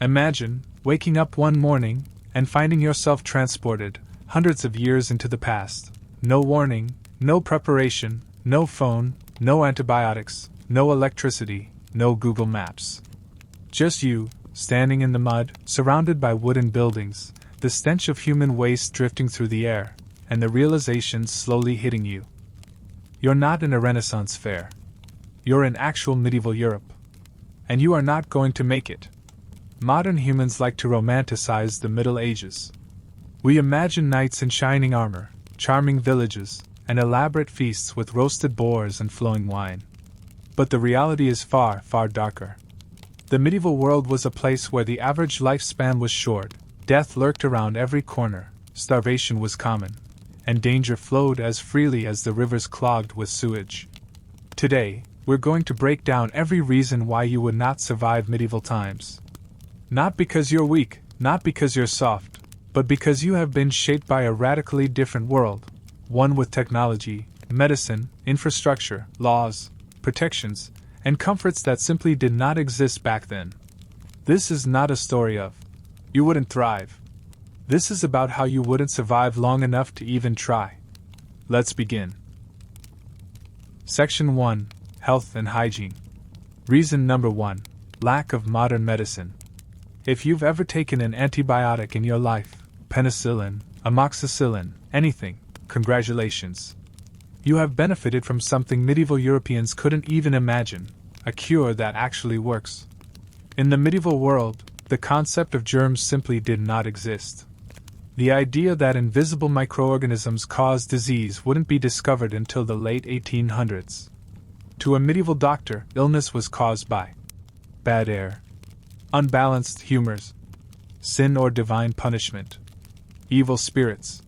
Imagine waking up one morning and finding yourself transported hundreds of years into the past. No warning, no preparation, no phone, no antibiotics, no electricity, no Google Maps. Just you, standing in the mud, surrounded by wooden buildings, the stench of human waste drifting through the air, and the realization slowly hitting you. You're not in a Renaissance fair. You're in actual medieval Europe. And you are not going to make it. Modern humans like to romanticize the Middle Ages. We imagine knights in shining armor, charming villages, and elaborate feasts with roasted boars and flowing wine. But the reality is far, far darker. The medieval world was a place where the average lifespan was short, death lurked around every corner, starvation was common, and danger flowed as freely as the rivers clogged with sewage. Today, we're going to break down every reason why you would not survive medieval times. Not because you're weak, not because you're soft, but because you have been shaped by a radically different world, one with technology, medicine, infrastructure, laws, protections, and comforts that simply did not exist back then. This is not a story of you wouldn't thrive. This is about how you wouldn't survive long enough to even try. Let's begin. Section 1. Health and Hygiene. Reason number 1. Lack of modern medicine. If you've ever taken an antibiotic in your life, penicillin, amoxicillin, anything, congratulations. You have benefited from something medieval Europeans couldn't even imagine, a cure that actually works. In the medieval world, the concept of germs simply did not exist. The idea that invisible microorganisms cause disease wouldn't be discovered until the late 1800s. To a medieval doctor, illness was caused by bad air, unbalanced humors, sin or divine punishment, evil spirits,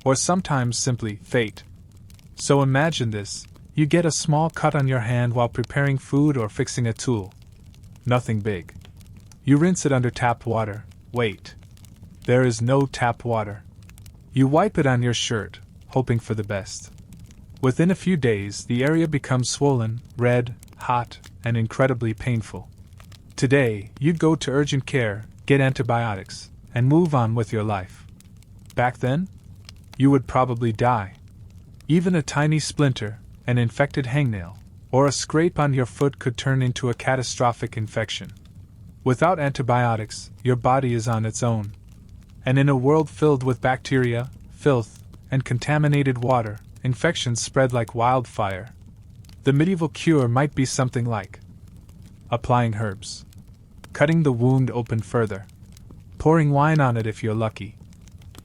or sometimes simply fate. So imagine this: you get a small cut on your hand while preparing food or fixing a tool. Nothing big. You rinse it under tap water. Wait. There is no tap water. You wipe it on your shirt, hoping for the best. Within a few days, the area becomes swollen, red, hot, and incredibly painful. Today, you'd go to urgent care, get antibiotics, and move on with your life. Back then, you would probably die. Even a tiny splinter, an infected hangnail, or a scrape on your foot could turn into a catastrophic infection. Without antibiotics, your body is on its own. And in a world filled with bacteria, filth, and contaminated water, infections spread like wildfire. The medieval cure might be something like applying herbs, cutting the wound open further, pouring wine on it if you're lucky,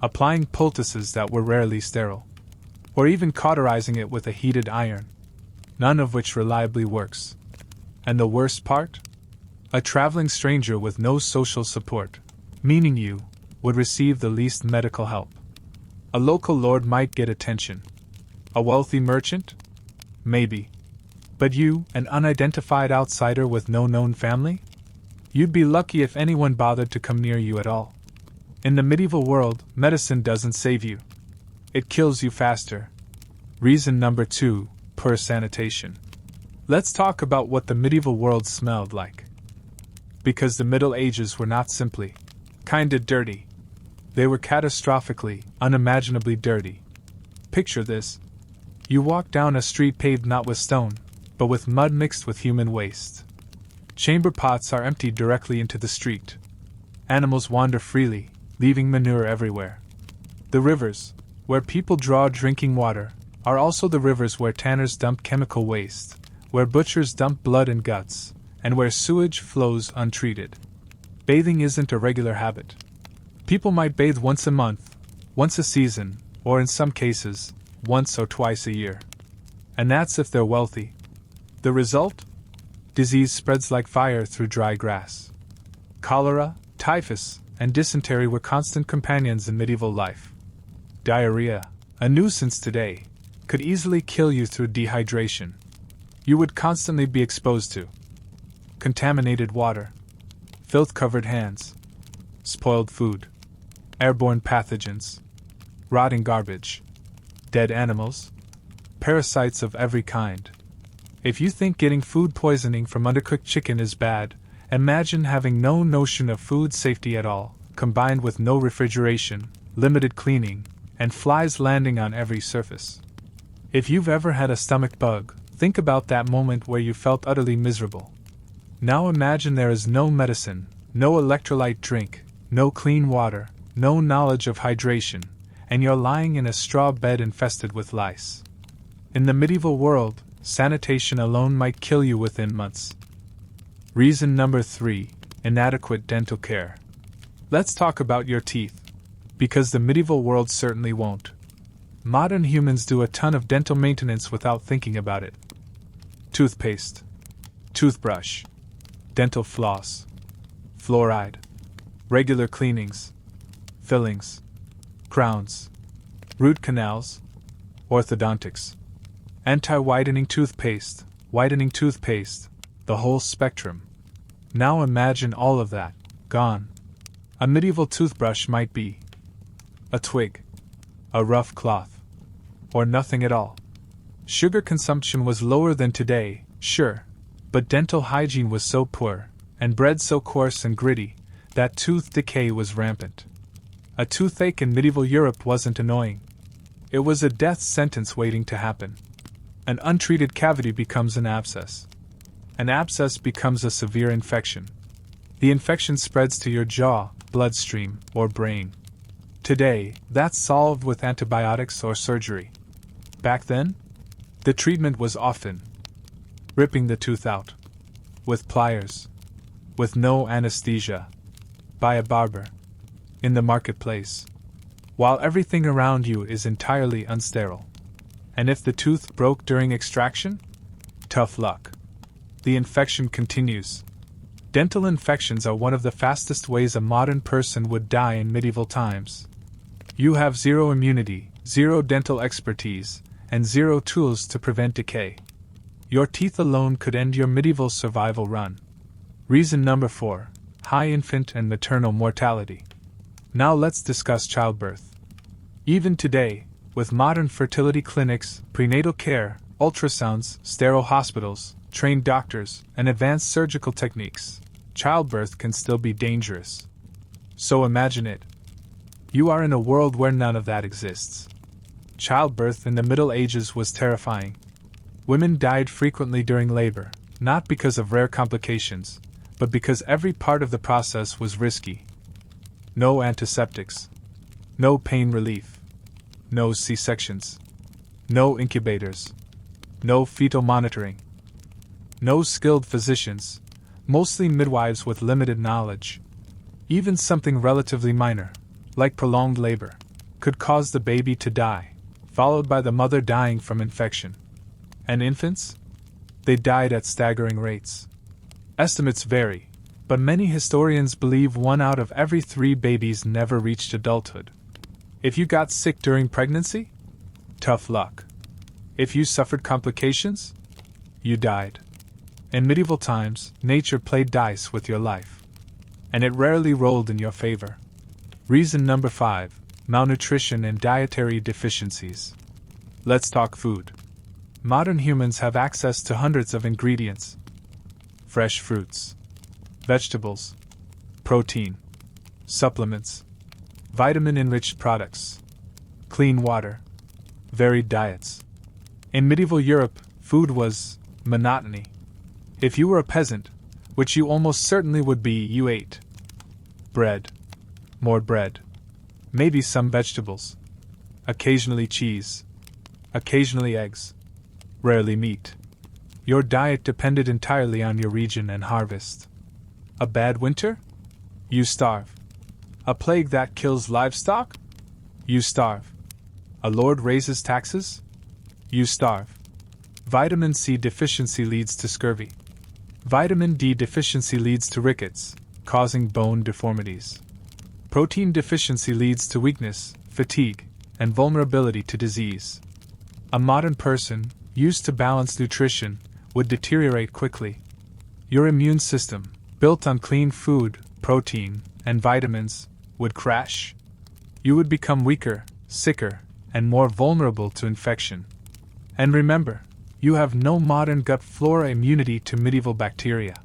applying poultices that were rarely sterile, or even cauterizing it with a heated iron, none of which reliably works. And the worst part? A traveling stranger with no social support, meaning you, would receive the least medical help. A local lord might get attention. A wealthy merchant? Maybe. But you, an unidentified outsider with no known family? You'd be lucky if anyone bothered to come near you at all. In the medieval world, medicine doesn't save you. It kills you faster. Reason number 2, poor sanitation. Let's talk about what the medieval world smelled like. Because the Middle Ages were not simply kinda dirty. They were catastrophically, unimaginably dirty. Picture this. You walk down a street paved not with stone, but with mud mixed with human waste. Chamber pots are emptied directly into the street. Animals wander freely, leaving manure everywhere. The rivers, where people draw drinking water, are also the rivers where tanners dump chemical waste, where butchers dump blood and guts, and where sewage flows untreated. Bathing isn't a regular habit. People might bathe once a month, once a season, or in some cases, once or twice a year. And that's if they're wealthy. The result? Disease spreads like fire through dry grass. Cholera, typhus, and dysentery were constant companions in medieval life. Diarrhea, a nuisance today, could easily kill you through dehydration. You would constantly be exposed to contaminated water, filth-covered hands, spoiled food, airborne pathogens, rotting garbage, dead animals, parasites of every kind. If you think getting food poisoning from undercooked chicken is bad, Imagine having no notion of food safety at all, combined with no refrigeration, limited cleaning, and flies landing on every surface. If you've ever had a stomach bug, think about that moment where you felt utterly miserable. Now imagine there is no medicine, no electrolyte drink, no clean water, no knowledge of hydration, and you're lying in a straw bed infested with lice. In the medieval world, sanitation alone might kill you within months. Reason number 3: inadequate dental care. Let's talk about your teeth. Because the medieval world certainly won't. Modern humans do a ton of dental maintenance without thinking about it. Toothpaste, toothbrush, dental floss, fluoride, regular cleanings, fillings, crowns, root canals, orthodontics, anti-whitening toothpaste, the whole spectrum. Now imagine all of that, gone. A medieval toothbrush might be a twig, a rough cloth, or nothing at all. Sugar consumption was lower than today, sure, but dental hygiene was so poor, and bread so coarse and gritty, that tooth decay was rampant. A toothache in medieval Europe wasn't annoying. It was a death sentence waiting to happen. An untreated cavity becomes an abscess. An abscess becomes a severe infection. The infection spreads to your jaw, bloodstream, or brain. Today, that's solved with antibiotics or surgery. Back then, the treatment was often ripping the tooth out with pliers, with no anesthesia, by a barber, in the marketplace, while everything around you is entirely unsterile. And if the tooth broke during extraction? Tough luck. The infection continues. Dental infections are one of the fastest ways a modern person would die in medieval times. You have zero immunity, zero dental expertise, and zero tools to prevent decay. Your teeth alone could end your medieval survival run. Reason number 4: high infant and maternal mortality. Now let's discuss childbirth. Even today, with modern fertility clinics, prenatal care, ultrasounds, sterile hospitals, trained doctors, and advanced surgical techniques, childbirth can still be dangerous. So imagine it. You are in a world where none of that exists. Childbirth in the Middle Ages was terrifying. Women died frequently during labor, not because of rare complications, but because every part of the process was risky. No antiseptics. No pain relief. No C-sections. No incubators. No fetal monitoring. No skilled physicians, mostly midwives with limited knowledge. Even something relatively minor, like prolonged labor, could cause the baby to die, followed by the mother dying from infection. And infants? They died at staggering rates. Estimates vary, but many historians believe 1 out of every 3 babies never reached adulthood. If you got sick during pregnancy? Tough luck. If you suffered complications? You died. In medieval times, nature played dice with your life. And it rarely rolled in your favor. Reason number 5: malnutrition and dietary deficiencies. Let's talk food. Modern humans have access to hundreds of ingredients: fresh fruits, vegetables, protein, supplements, vitamin-enriched products, clean water, varied diets. In medieval Europe, food was monotony. If you were a peasant, which you almost certainly would be, you ate bread, more bread, maybe some vegetables, occasionally cheese, occasionally eggs, rarely meat. Your diet depended entirely on your region and harvest. A bad winter? You starve. A plague that kills livestock? You starve. A lord raises taxes? You starve. Vitamin C deficiency leads to scurvy. Vitamin D deficiency leads to rickets, causing bone deformities. Protein deficiency leads to weakness, fatigue, and vulnerability to disease. A modern person, used to balanced nutrition, would deteriorate quickly. Your immune system, built on clean food, protein, and vitamins, would crash. You would become weaker, sicker, and more vulnerable to infection. And remember, you have no modern gut flora immunity to medieval bacteria.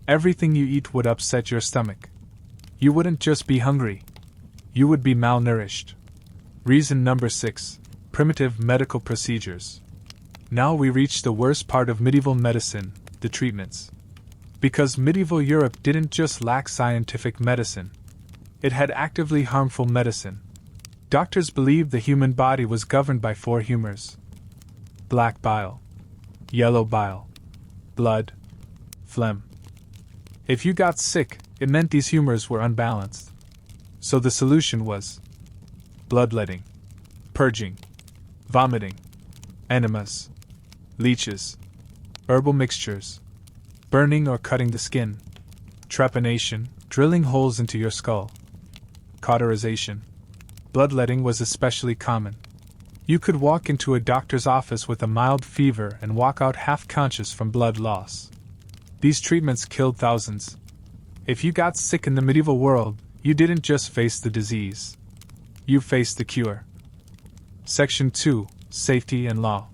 Everything you eat would upset your stomach. You wouldn't just be hungry. You would be malnourished. Reason number 6. Primitive medical procedures. Now we reach the worst part of medieval medicine, the treatments. Because medieval Europe didn't just lack scientific medicine. It had actively harmful medicine. Doctors believed the human body was governed by 4 humors: black bile, yellow bile, blood, phlegm. If you got sick, it meant these humors were unbalanced. So the solution was bloodletting, purging, vomiting, enemas, leeches, herbal mixtures, burning or cutting the skin, trepanation, drilling holes into your skull, cauterization. Bloodletting was especially common. You could walk into a doctor's office with a mild fever and walk out half-conscious from blood loss. These treatments killed thousands. If you got sick in the medieval world, you didn't just face the disease. You faced the cure. Section 2. Safety and Law.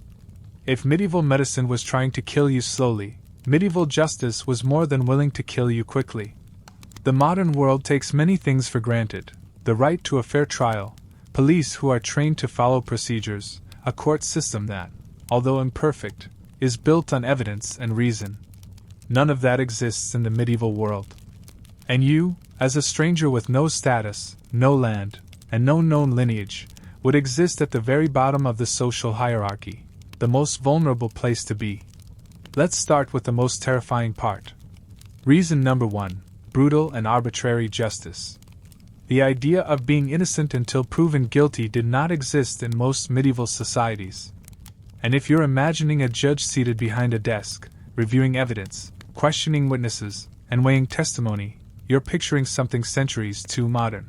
If medieval medicine was trying to kill you slowly, medieval justice was more than willing to kill you quickly. The modern world takes many things for granted: the right to a fair trial, police who are trained to follow procedures, a court system that, although imperfect, is built on evidence and reason. None of that exists in the medieval world. And you, as a stranger with no status, no land, and no known lineage, would exist at the very bottom of the social hierarchy, the most vulnerable place to be. Let's start with the most terrifying part. Reason number 1. Brutal and arbitrary justice. The idea of being innocent until proven guilty did not exist in most medieval societies. And if you're imagining a judge seated behind a desk, reviewing evidence, questioning witnesses, and weighing testimony, you're picturing something centuries too modern.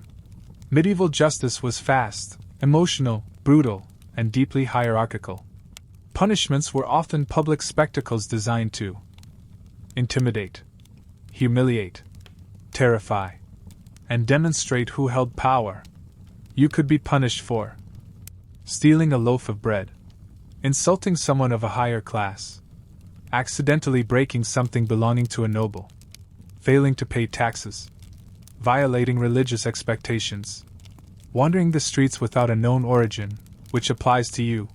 Medieval justice was fast, emotional, brutal, and deeply hierarchical. Punishments were often public spectacles designed to intimidate, humiliate, terrify, and demonstrate who held power. You could be punished for stealing a loaf of bread, insulting someone of a higher class, accidentally breaking something belonging to a noble, failing to pay taxes, violating religious expectations, wandering the streets without a known origin, which applies to you.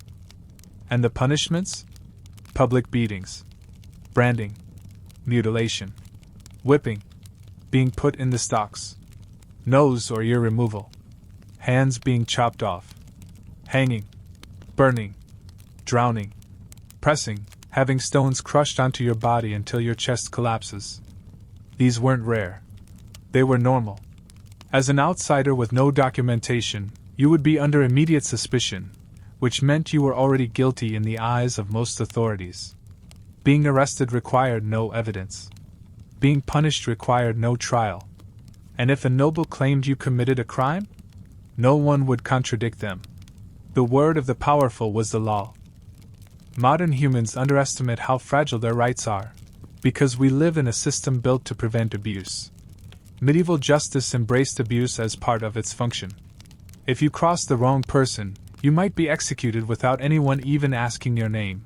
And the punishments? Public beatings, branding, mutilation, whipping, being put in the stocks, nose or ear removal, hands being chopped off, hanging, burning, drowning, pressing, having stones crushed onto your body until your chest collapses. These weren't rare. They were normal. As an outsider with no documentation, you would be under immediate suspicion, which meant you were already guilty in the eyes of most authorities. Being arrested required no evidence. Being punished required no trial. And if a noble claimed you committed a crime, no one would contradict them. The word of the powerful was the law. Modern humans underestimate how fragile their rights are, because we live in a system built to prevent abuse. Medieval justice embraced abuse as part of its function. If you crossed the wrong person, you might be executed without anyone even asking your name.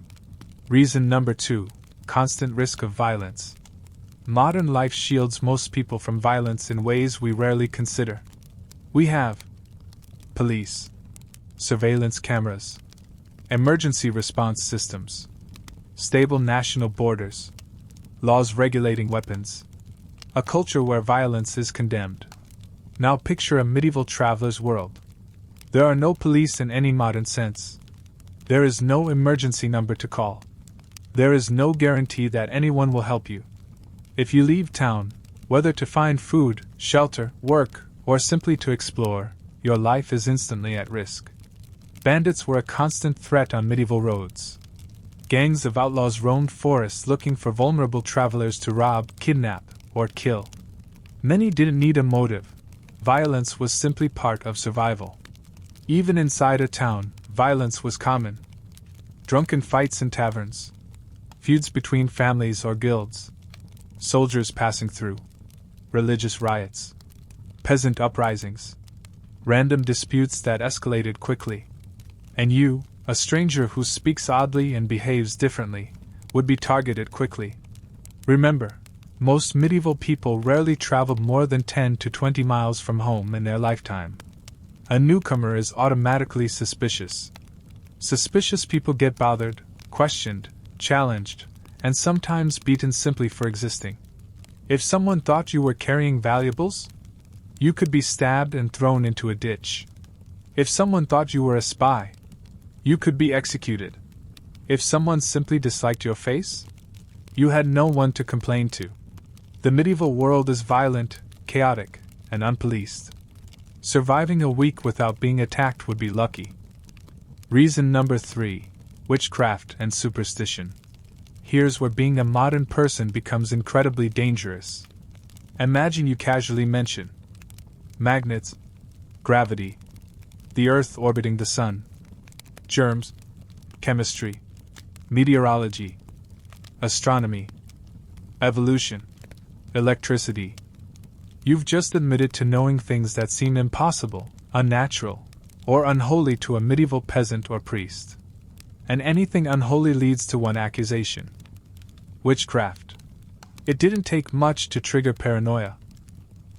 Reason number 2. Constant risk of violence. Modern life shields most people from violence in ways we rarely consider. We have police, surveillance cameras, emergency response systems, stable national borders, laws regulating weapons, a culture where violence is condemned. Now picture a medieval traveler's world. There are no police in any modern sense. There is no emergency number to call. There is no guarantee that anyone will help you. If you leave town, whether to find food, shelter, work, or simply to explore, your life is instantly at risk. Bandits were a constant threat on medieval roads. Gangs of outlaws roamed forests looking for vulnerable travelers to rob, kidnap, or kill. Many didn't need a motive. Violence was simply part of survival. Even inside a town, violence was common. Drunken fights in taverns, feuds between families or guilds, soldiers passing through, religious riots, peasant uprisings, random disputes that escalated quickly. And you, a stranger who speaks oddly and behaves differently, would be targeted quickly. Remember, Most medieval people rarely traveled more than 10 to 20 miles from home in their lifetime. A newcomer is automatically suspicious. Suspicious people get bothered, questioned, challenged, and sometimes beaten simply for existing. If someone thought you were carrying valuables, you could be stabbed and thrown into a ditch. If someone thought you were a spy, you could be executed. If someone simply disliked your face, you had no one to complain to. The medieval world is violent, chaotic, and unpoliced. Surviving a week without being attacked would be lucky. Reason number 3: witchcraft and superstition. Here's where being a modern person becomes incredibly dangerous. Imagine you casually mention magnets, gravity, the Earth orbiting the Sun, germs, chemistry, meteorology, astronomy, evolution, electricity. You've just admitted to knowing things that seem impossible, unnatural, or unholy to a medieval peasant or priest. And anything unholy leads to one accusation: witchcraft. It didn't take much to trigger paranoia.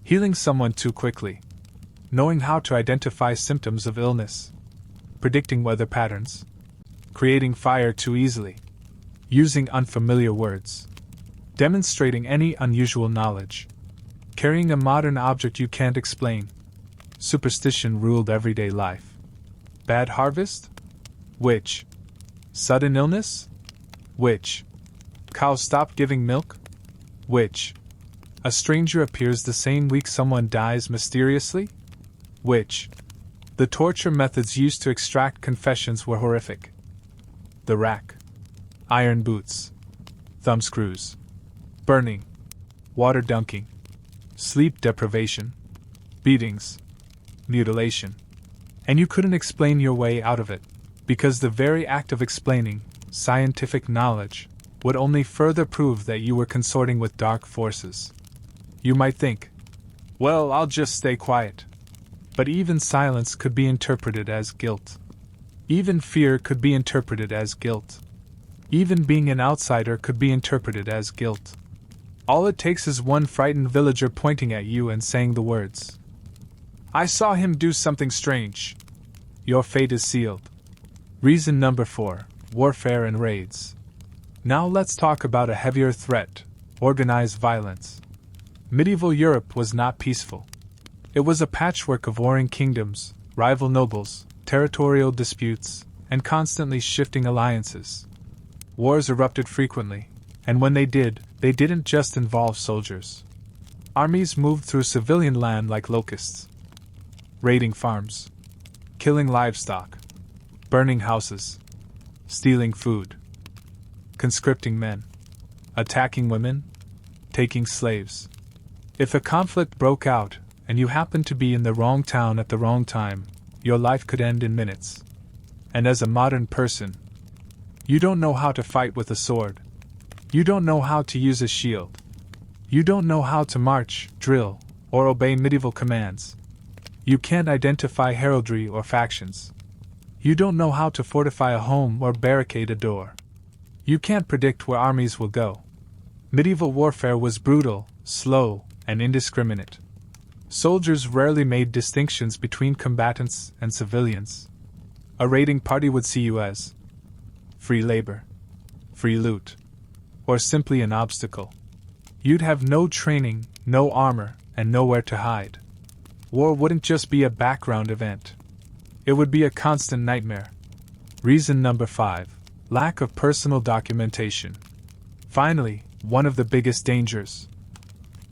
Healing someone too quickly, knowing how to identify symptoms of illness, predicting weather patterns, creating fire too easily, using unfamiliar words, demonstrating any unusual knowledge, carrying a modern object you can't explain. Superstition ruled everyday life. Bad harvest? Witch. Sudden illness? Witch. Cows stop giving milk? Witch. A stranger appears the same week someone dies mysteriously? Witch. The torture methods used to extract confessions were horrific. The rack. Iron boots. Thumbscrews. Burning. Water dunking. Sleep deprivation. Beatings. Mutilation. And you couldn't explain your way out of it, because the very act of explaining scientific knowledge would only further prove that you were consorting with dark forces. You might think, well, I'll just stay quiet. But even silence could be interpreted as guilt. Even fear could be interpreted as guilt. Even being an outsider could be interpreted as guilt. All it takes is one frightened villager pointing at you and saying the words, "I saw him do something strange." Your fate is sealed. Reason number 4: warfare and raids. Now let's talk about a heavier threat: organized violence. Medieval Europe was not peaceful. It was a patchwork of warring kingdoms, rival nobles, territorial disputes, and constantly shifting alliances. Wars erupted frequently, and when they did, they didn't just involve soldiers. Armies moved through civilian land like locusts, raiding farms, killing livestock, burning houses, stealing food, conscripting men, attacking women, taking slaves. If a conflict broke out, and you happened to be in the wrong town at the wrong time, your life could end in minutes. And as a modern person, you don't know how to fight with a sword. You don't know how to use a shield. You don't know how to march, drill, or obey medieval commands. You can't identify heraldry or factions. You don't know how to fortify a home or barricade a door. You can't predict where armies will go. Medieval warfare was brutal, slow, and indiscriminate. Soldiers rarely made distinctions between combatants and civilians. A raiding party would see you as free labor, free loot, or simply an obstacle. You'd have no training, no armor, and nowhere to hide. War wouldn't just be a background event. It would be a constant nightmare. Reason number 5: lack of personal documentation. Finally, one of the biggest dangers.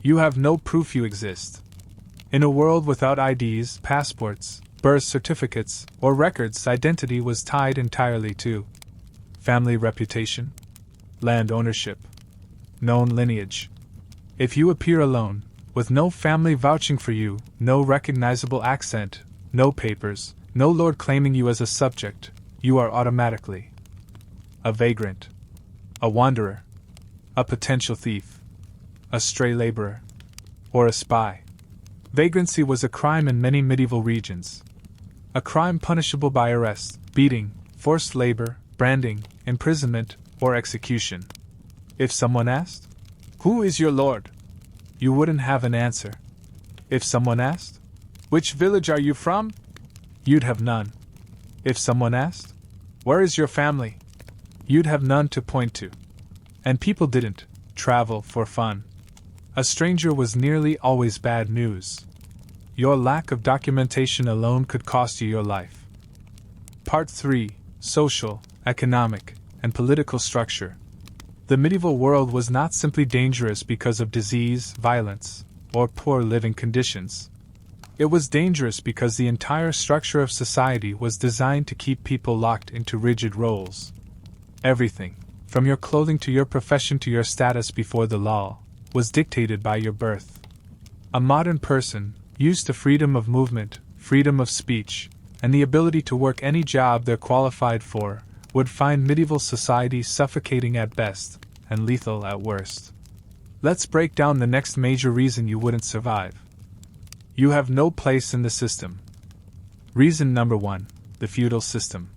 You have no proof you exist. In a world without IDs, passports, birth certificates, or records, identity was tied entirely to family reputation, land ownership, known lineage. If you appear alone, with no family vouching for you, no recognizable accent, no papers, no lord claiming you as a subject, you are automatically a vagrant, a wanderer, a potential thief, a stray laborer, or a spy. Vagrancy was a crime in many medieval regions. A crime punishable by arrest, beating, forced labor, branding, imprisonment, or execution. If someone asked, Who is your lord? You wouldn't have an answer. If someone asked, which village are you from? You'd have none. If someone asked, where is your family? You'd have none to point to. And people didn't travel for fun. A stranger was nearly always bad news. Your lack of documentation alone could cost you your life. Part 3: Social, Economic, and Political Structure. The medieval world was not simply dangerous because of disease, violence, or poor living conditions. It was dangerous because the entire structure of society was designed to keep people locked into rigid roles. Everything, from your clothing to your profession to your status before the law, was dictated by your birth. A modern person, used to freedom of movement, freedom of speech, and the ability to work any job they're qualified for, would find medieval society suffocating at best and lethal at worst. Let's break down the next major reason you wouldn't survive. You have no place in the system. Reason number 1: the feudal system.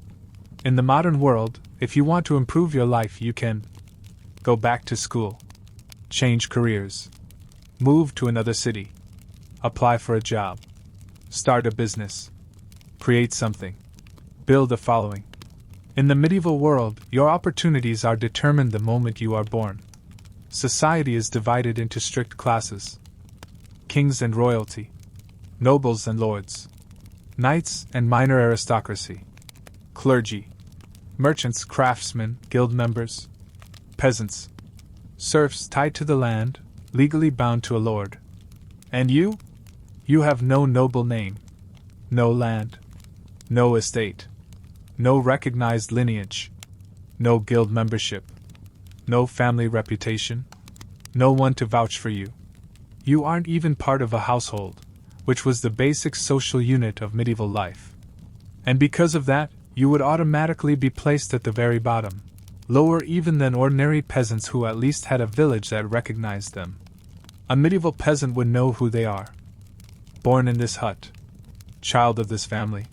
In the modern world, if you want to improve your life, you can go back to school, change careers, move to another city, apply for a job, start a business, create something, build a following. In the medieval world, your opportunities are determined the moment you are born. Society is divided into strict classes: kings and royalty, nobles and lords, knights and minor aristocracy, clergy, merchants, craftsmen, guild members, peasants, serfs tied to the land, legally bound to a lord. And you? You have no noble name, no land, no estate, no recognized lineage, no guild membership, no family reputation, no one to vouch for you. You aren't even part of a household, which was the basic social unit of medieval life. And because of that, you would automatically be placed at the very bottom, lower even than ordinary peasants who at least had a village that recognized them. A medieval peasant would know who they are. Born in this hut, child of this family,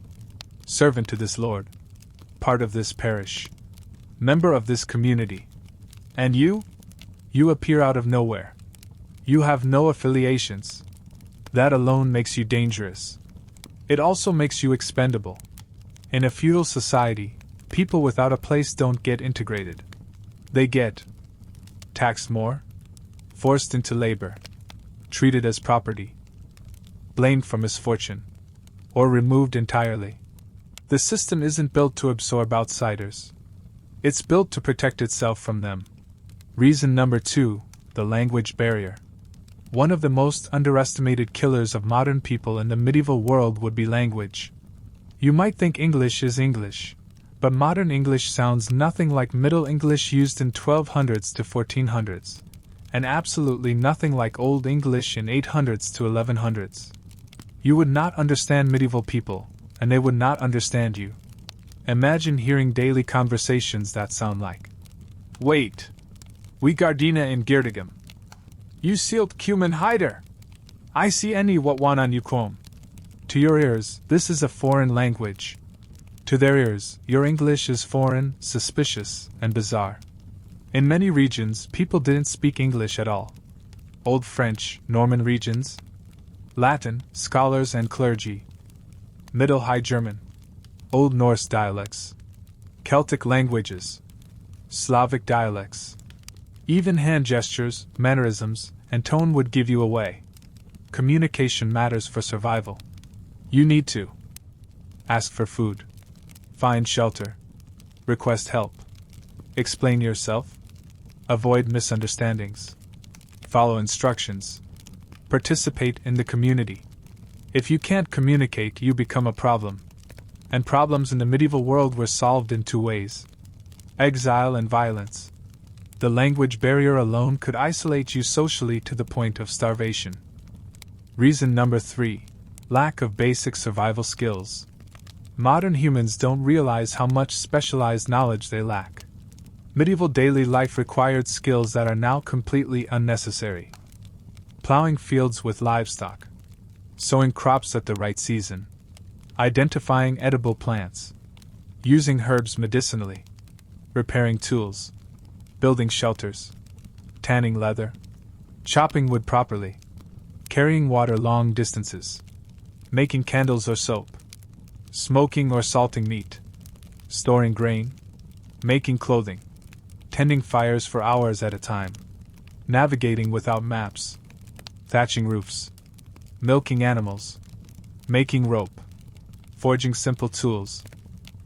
servant to this lord, part of this parish, member of this community. And you? You appear out of nowhere. You have no affiliations. That alone makes you dangerous. It also makes you expendable. In a feudal society, people without a place don't get integrated. They get taxed more, forced into labor, treated as property, blamed for misfortune, or removed entirely. The system isn't built to absorb outsiders. It's built to protect itself from them. Reason number 2: the language barrier. One of the most underestimated killers of modern people in the medieval world would be language. You might think English is English, but modern English sounds nothing like Middle English used in 1200s to 1400s, and absolutely nothing like Old English in 800s to 1100s. You would not understand medieval people, and they would not understand you. Imagine hearing daily conversations that sound like, "Wait, we gardina in Girdigam. You sealed cumin hider. I see any what one on you com." To your ears, this is a foreign language. To their ears, your English is foreign, suspicious, and bizarre. In many regions, people didn't speak English at all. Old French, Norman regions, Latin, scholars and clergy, Middle High German, Old Norse dialects, Celtic languages, Slavic dialects. Even hand gestures, mannerisms, and tone would give you away. Communication matters for survival. You need to ask for food, find shelter, request help, explain yourself, avoid misunderstandings, follow instructions, participate in the community. If you can't communicate, you become a problem. And problems in the medieval world were solved in 2 ways: exile and violence. The language barrier alone could isolate you socially to the point of starvation. Reason number 3: lack of basic survival skills. Modern humans don't realize how much specialized knowledge they lack. Medieval daily life required skills that are now completely unnecessary. Plowing fields with livestock, sowing crops at the right season, identifying edible plants, using herbs medicinally, repairing tools, building shelters, tanning leather, chopping wood properly, carrying water long distances, making candles or soap, smoking or salting meat, storing grain, making clothing, tending fires for hours at a time, navigating without maps, thatching roofs, milking animals, making rope, forging simple tools.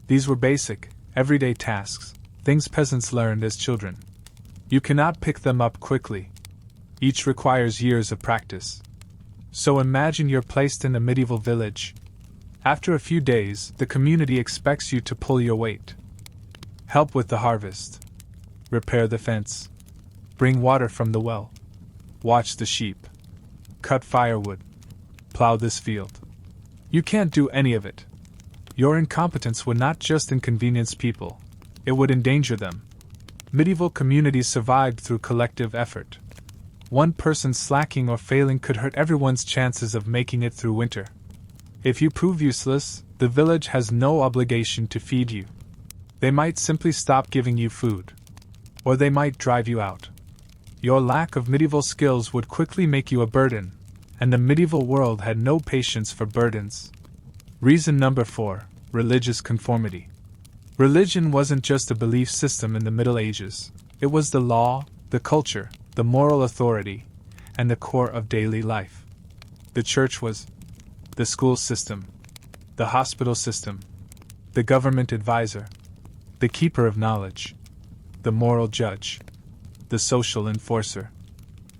These were basic, everyday tasks, things peasants learned as children. You cannot pick them up quickly. Each requires years of practice. So imagine you're placed in a medieval village. After a few days, the community expects you to pull your weight, help with the harvest, repair the fence, bring water from the well, watch the sheep, cut firewood, plow this field. You can't do any of it. Your incompetence would not just inconvenience people, it would endanger them. Medieval communities survived through collective effort. One person slacking or failing could hurt everyone's chances of making it through winter. If you prove useless, the village has no obligation to feed you. They might simply stop giving you food. Or they might drive you out. Your lack of medieval skills would quickly make you a burden, and the medieval world had no patience for burdens. Reason number 4, religious conformity. Religion wasn't just a belief system in the Middle Ages, it was the law, the culture, the moral authority, and the core of daily life. The church was the school system, the hospital system, the government advisor, the keeper of knowledge, the moral judge, the social enforcer,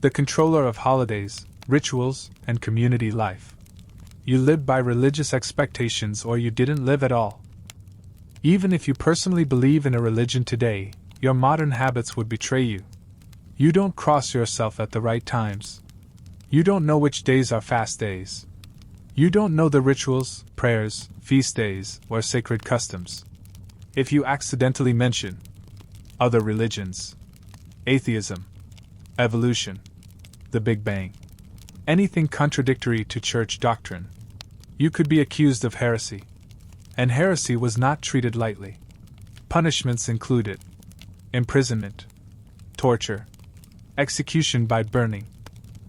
the controller of holidays, rituals, and community life. You lived by religious expectations or you didn't live at all. Even if you personally believe in a religion today, your modern habits would betray you. You don't cross yourself at the right times. You don't know which days are fast days. You don't know the rituals, prayers, feast days, or sacred customs. If you accidentally mention other religions, atheism, evolution, the Big Bang, anything contradictory to church doctrine, you could be accused of heresy. And heresy was not treated lightly. Punishments included imprisonment, torture, execution by burning.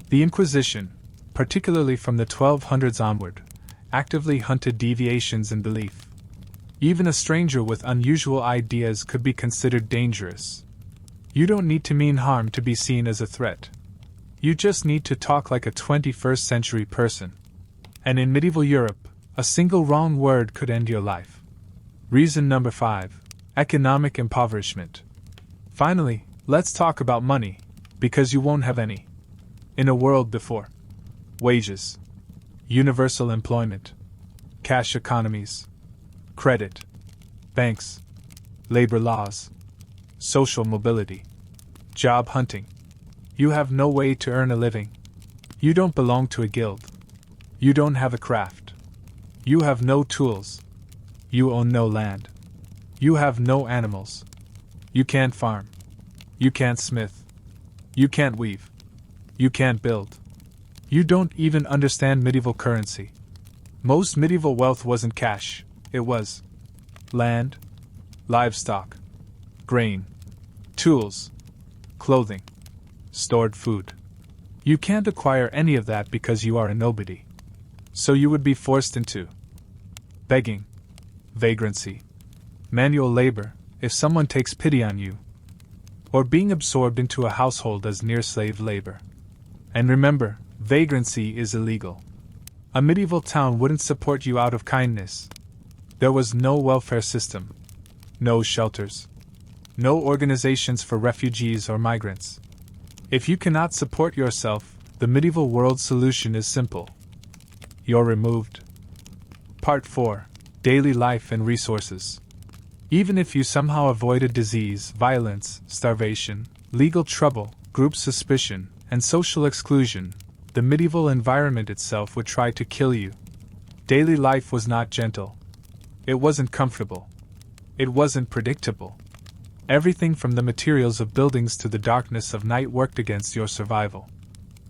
The Inquisition, particularly from the 1200s onward, actively hunted deviations in belief. Even a stranger with unusual ideas could be considered dangerous. You don't need to mean harm to be seen as a threat. You just need to talk like a 21st century person. And in medieval Europe, a single wrong word could end your life. Reason number 5, economic impoverishment. Finally, let's talk about money, because you won't have any. In a world before wages, universal employment, cash economies, credit, banks, labor laws, social mobility, job hunting, you have no way to earn a living. You don't belong to a guild. You don't have a craft. You have no tools. You own no land. You have no animals. You can't farm. You can't smith. You can't weave. You can't build. You don't even understand medieval currency. Most medieval wealth wasn't cash, it was land, livestock, grain, tools, clothing, stored food. You can't acquire any of that because you are a nobody. So you would be forced into begging, vagrancy, manual labor, if someone takes pity on you, or being absorbed into a household as near slave labor. And remember, vagrancy is illegal. A medieval town wouldn't support you out of kindness. There was no welfare system, no shelters, no organizations for refugees or migrants. If you cannot support yourself, the medieval world solution is simple. You're removed. Part 4. Daily life and resources. Even if you somehow avoided disease, violence, starvation, legal trouble, group suspicion, and social exclusion, the medieval environment itself would try to kill you. Daily life was not gentle. It wasn't comfortable. It wasn't predictable. Everything from the materials of buildings to the darkness of night worked against your survival.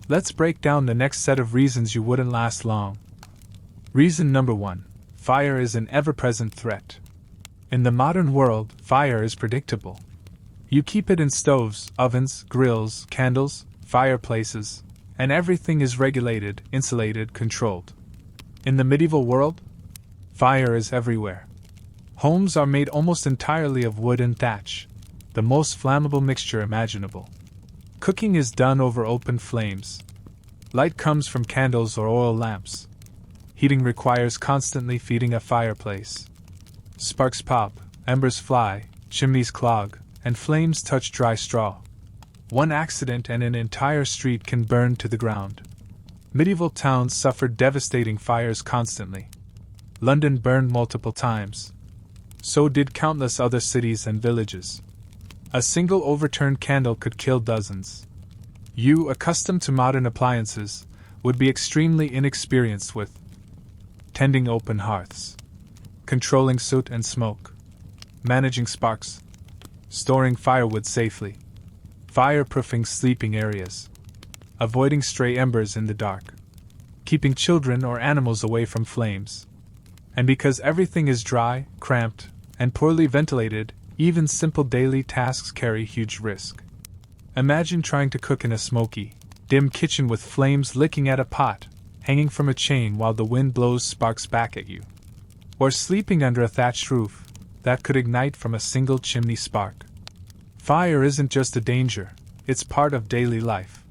Let's break down the next set of reasons you wouldn't last long. Reason number 1. Fire is an ever-present threat. In the modern world, fire is predictable. You keep it in stoves, ovens, grills, candles, fireplaces, and everything is regulated, insulated, controlled. In the medieval world, fire is everywhere. Homes are made almost entirely of wood and thatch, the most flammable mixture imaginable. Cooking is done over open flames. Light comes from candles or oil lamps. Heating requires constantly feeding a fireplace. Sparks pop, embers fly, chimneys clog, and flames touch dry straw. One accident and an entire street can burn to the ground. Medieval towns suffered devastating fires constantly. London burned multiple times. So did countless other cities and villages. A single overturned candle could kill dozens. You, accustomed to modern appliances, would be extremely inexperienced with tending open hearths, controlling soot and smoke, managing sparks, storing firewood safely, fireproofing sleeping areas, avoiding stray embers in the dark, keeping children or animals away from flames. And because everything is dry, cramped, and poorly ventilated, even simple daily tasks carry huge risk. Imagine trying to cook in a smoky, dim kitchen with flames licking at a pot, hanging from a chain while the wind blows sparks back at you. Or sleeping under a thatched roof that could ignite from a single chimney spark. Fire isn't just a danger, it's part of daily life.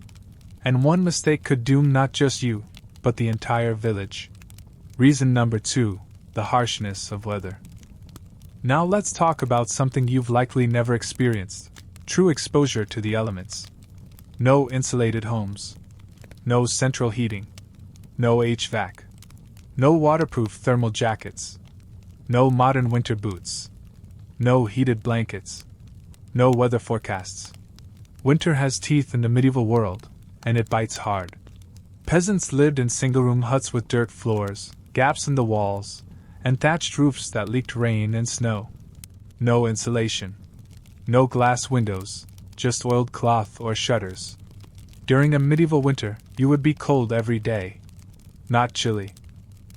And one mistake could doom not just you, but the entire village. Reason number 2, the harshness of weather. Now let's talk about something you've likely never experienced: true exposure to the elements. No insulated homes. No central heating. No HVAC. No waterproof thermal jackets. No modern winter boots. No heated blankets. No weather forecasts. Winter has teeth in the medieval world, and it bites hard. Peasants lived in single-room huts with dirt floors, gaps in the walls, and thatched roofs that leaked rain and snow. No insulation. No glass windows, just oiled cloth or shutters. During a medieval winter, you would be cold every day. Not chilly.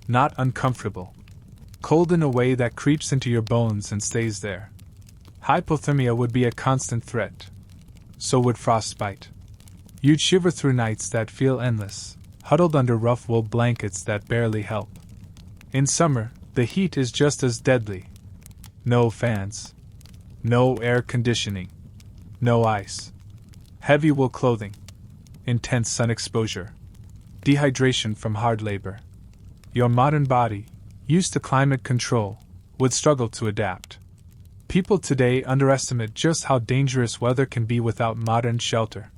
Not uncomfortable. Cold in a way that creeps into your bones and stays there. Hypothermia would be a constant threat. So would frostbite. You'd shiver through nights that feel endless, huddled under rough wool blankets that barely help. In summer, the heat is just as deadly. No fans. No air conditioning. No ice. Heavy wool clothing. Intense sun exposure. Dehydration from hard labor. Your modern body, used to climate control, would struggle to adapt. People today underestimate just how dangerous weather can be without modern shelter.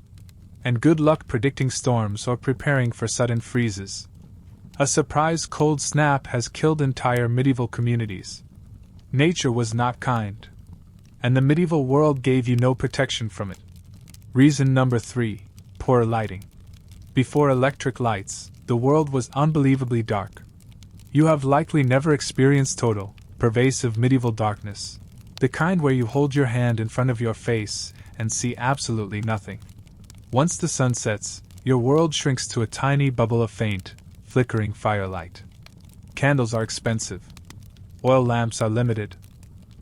And good luck predicting storms or preparing for sudden freezes. A surprise cold snap has killed entire medieval communities. Nature was not kind. And the medieval world gave you no protection from it. Reason number 3, poor lighting. Before electric lights, the world was unbelievably dark. You have likely never experienced total, pervasive medieval darkness, the kind where you hold your hand in front of your face and see absolutely nothing. Once the sun sets, your world shrinks to a tiny bubble of faint, flickering firelight. Candles are expensive. Oil lamps are limited.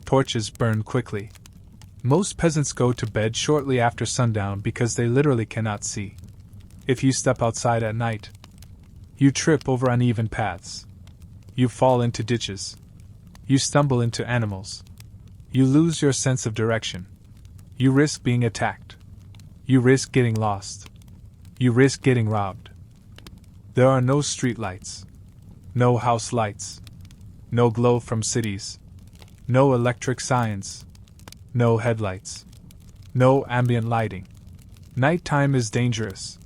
Torches burn quickly. Most peasants go to bed shortly after sundown because they literally cannot see. If you step outside at night, you trip over uneven paths. You fall into ditches. You stumble into animals. You lose your sense of direction. You risk being attacked. You risk getting lost. You risk getting robbed. There are no street lights. No house lights. No glow from cities. No electric signs. No headlights. No ambient lighting. Nighttime is dangerous.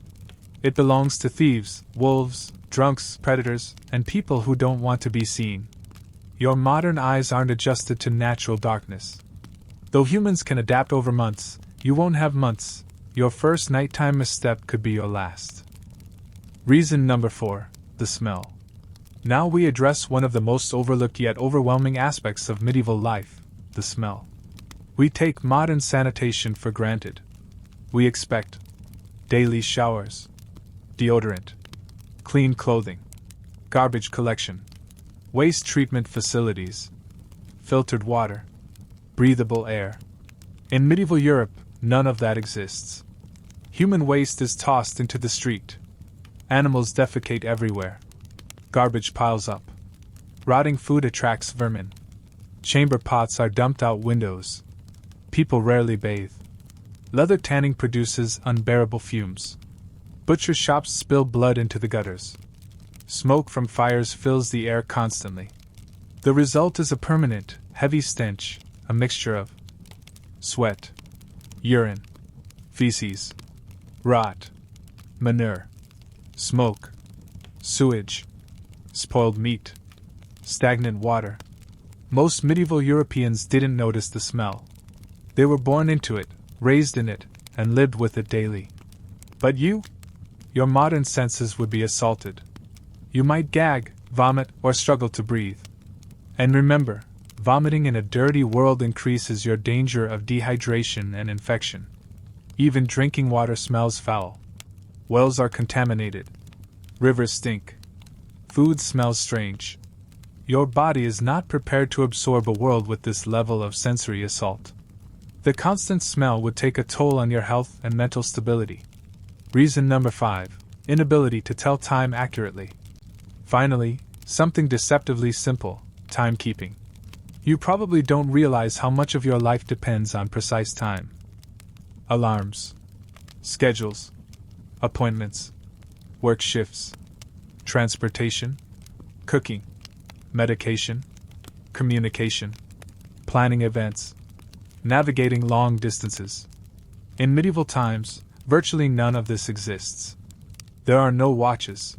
It belongs to thieves, wolves, drunks, predators, and people who don't want to be seen. Your modern eyes aren't adjusted to natural darkness. Though humans can adapt over months, you won't have months. Your first nighttime misstep could be your last. Reason number 4, the smell. Now we address one of the most overlooked yet overwhelming aspects of medieval life, the smell. We take modern sanitation for granted. We expect daily showers, deodorant, clean clothing, garbage collection, waste treatment facilities, filtered water, breathable air. In medieval Europe, none of that exists. Human waste is tossed into the street. Animals defecate everywhere. Garbage piles up. Rotting food attracts vermin. Chamber pots are dumped out windows. People rarely bathe. Leather tanning produces unbearable fumes. Butcher shops spill blood into the gutters. Smoke from fires fills the air constantly. The result is a permanent, heavy stench, a mixture of sweat, urine, feces, rot, manure, smoke, sewage, spoiled meat, stagnant water. Most medieval Europeans didn't notice the smell. They were born into it, raised in it, and lived with it daily. But you? Your modern senses would be assaulted. You might gag, vomit, or struggle to breathe. And remember, vomiting in a dirty world increases your danger of dehydration and infection. Even drinking water smells foul. Wells are contaminated. Rivers stink. Food smells strange. Your body is not prepared to absorb a world with this level of sensory assault. The constant smell would take a toll on your health and mental stability. Reason number 5. Inability to tell time accurately. Finally, something deceptively simple: timekeeping. You probably don't realize how much of your life depends on precise time. Alarms, schedules, appointments, work shifts, transportation, cooking, medication, communication, planning events, navigating long distances. In medieval times, virtually none of this exists. There are no watches.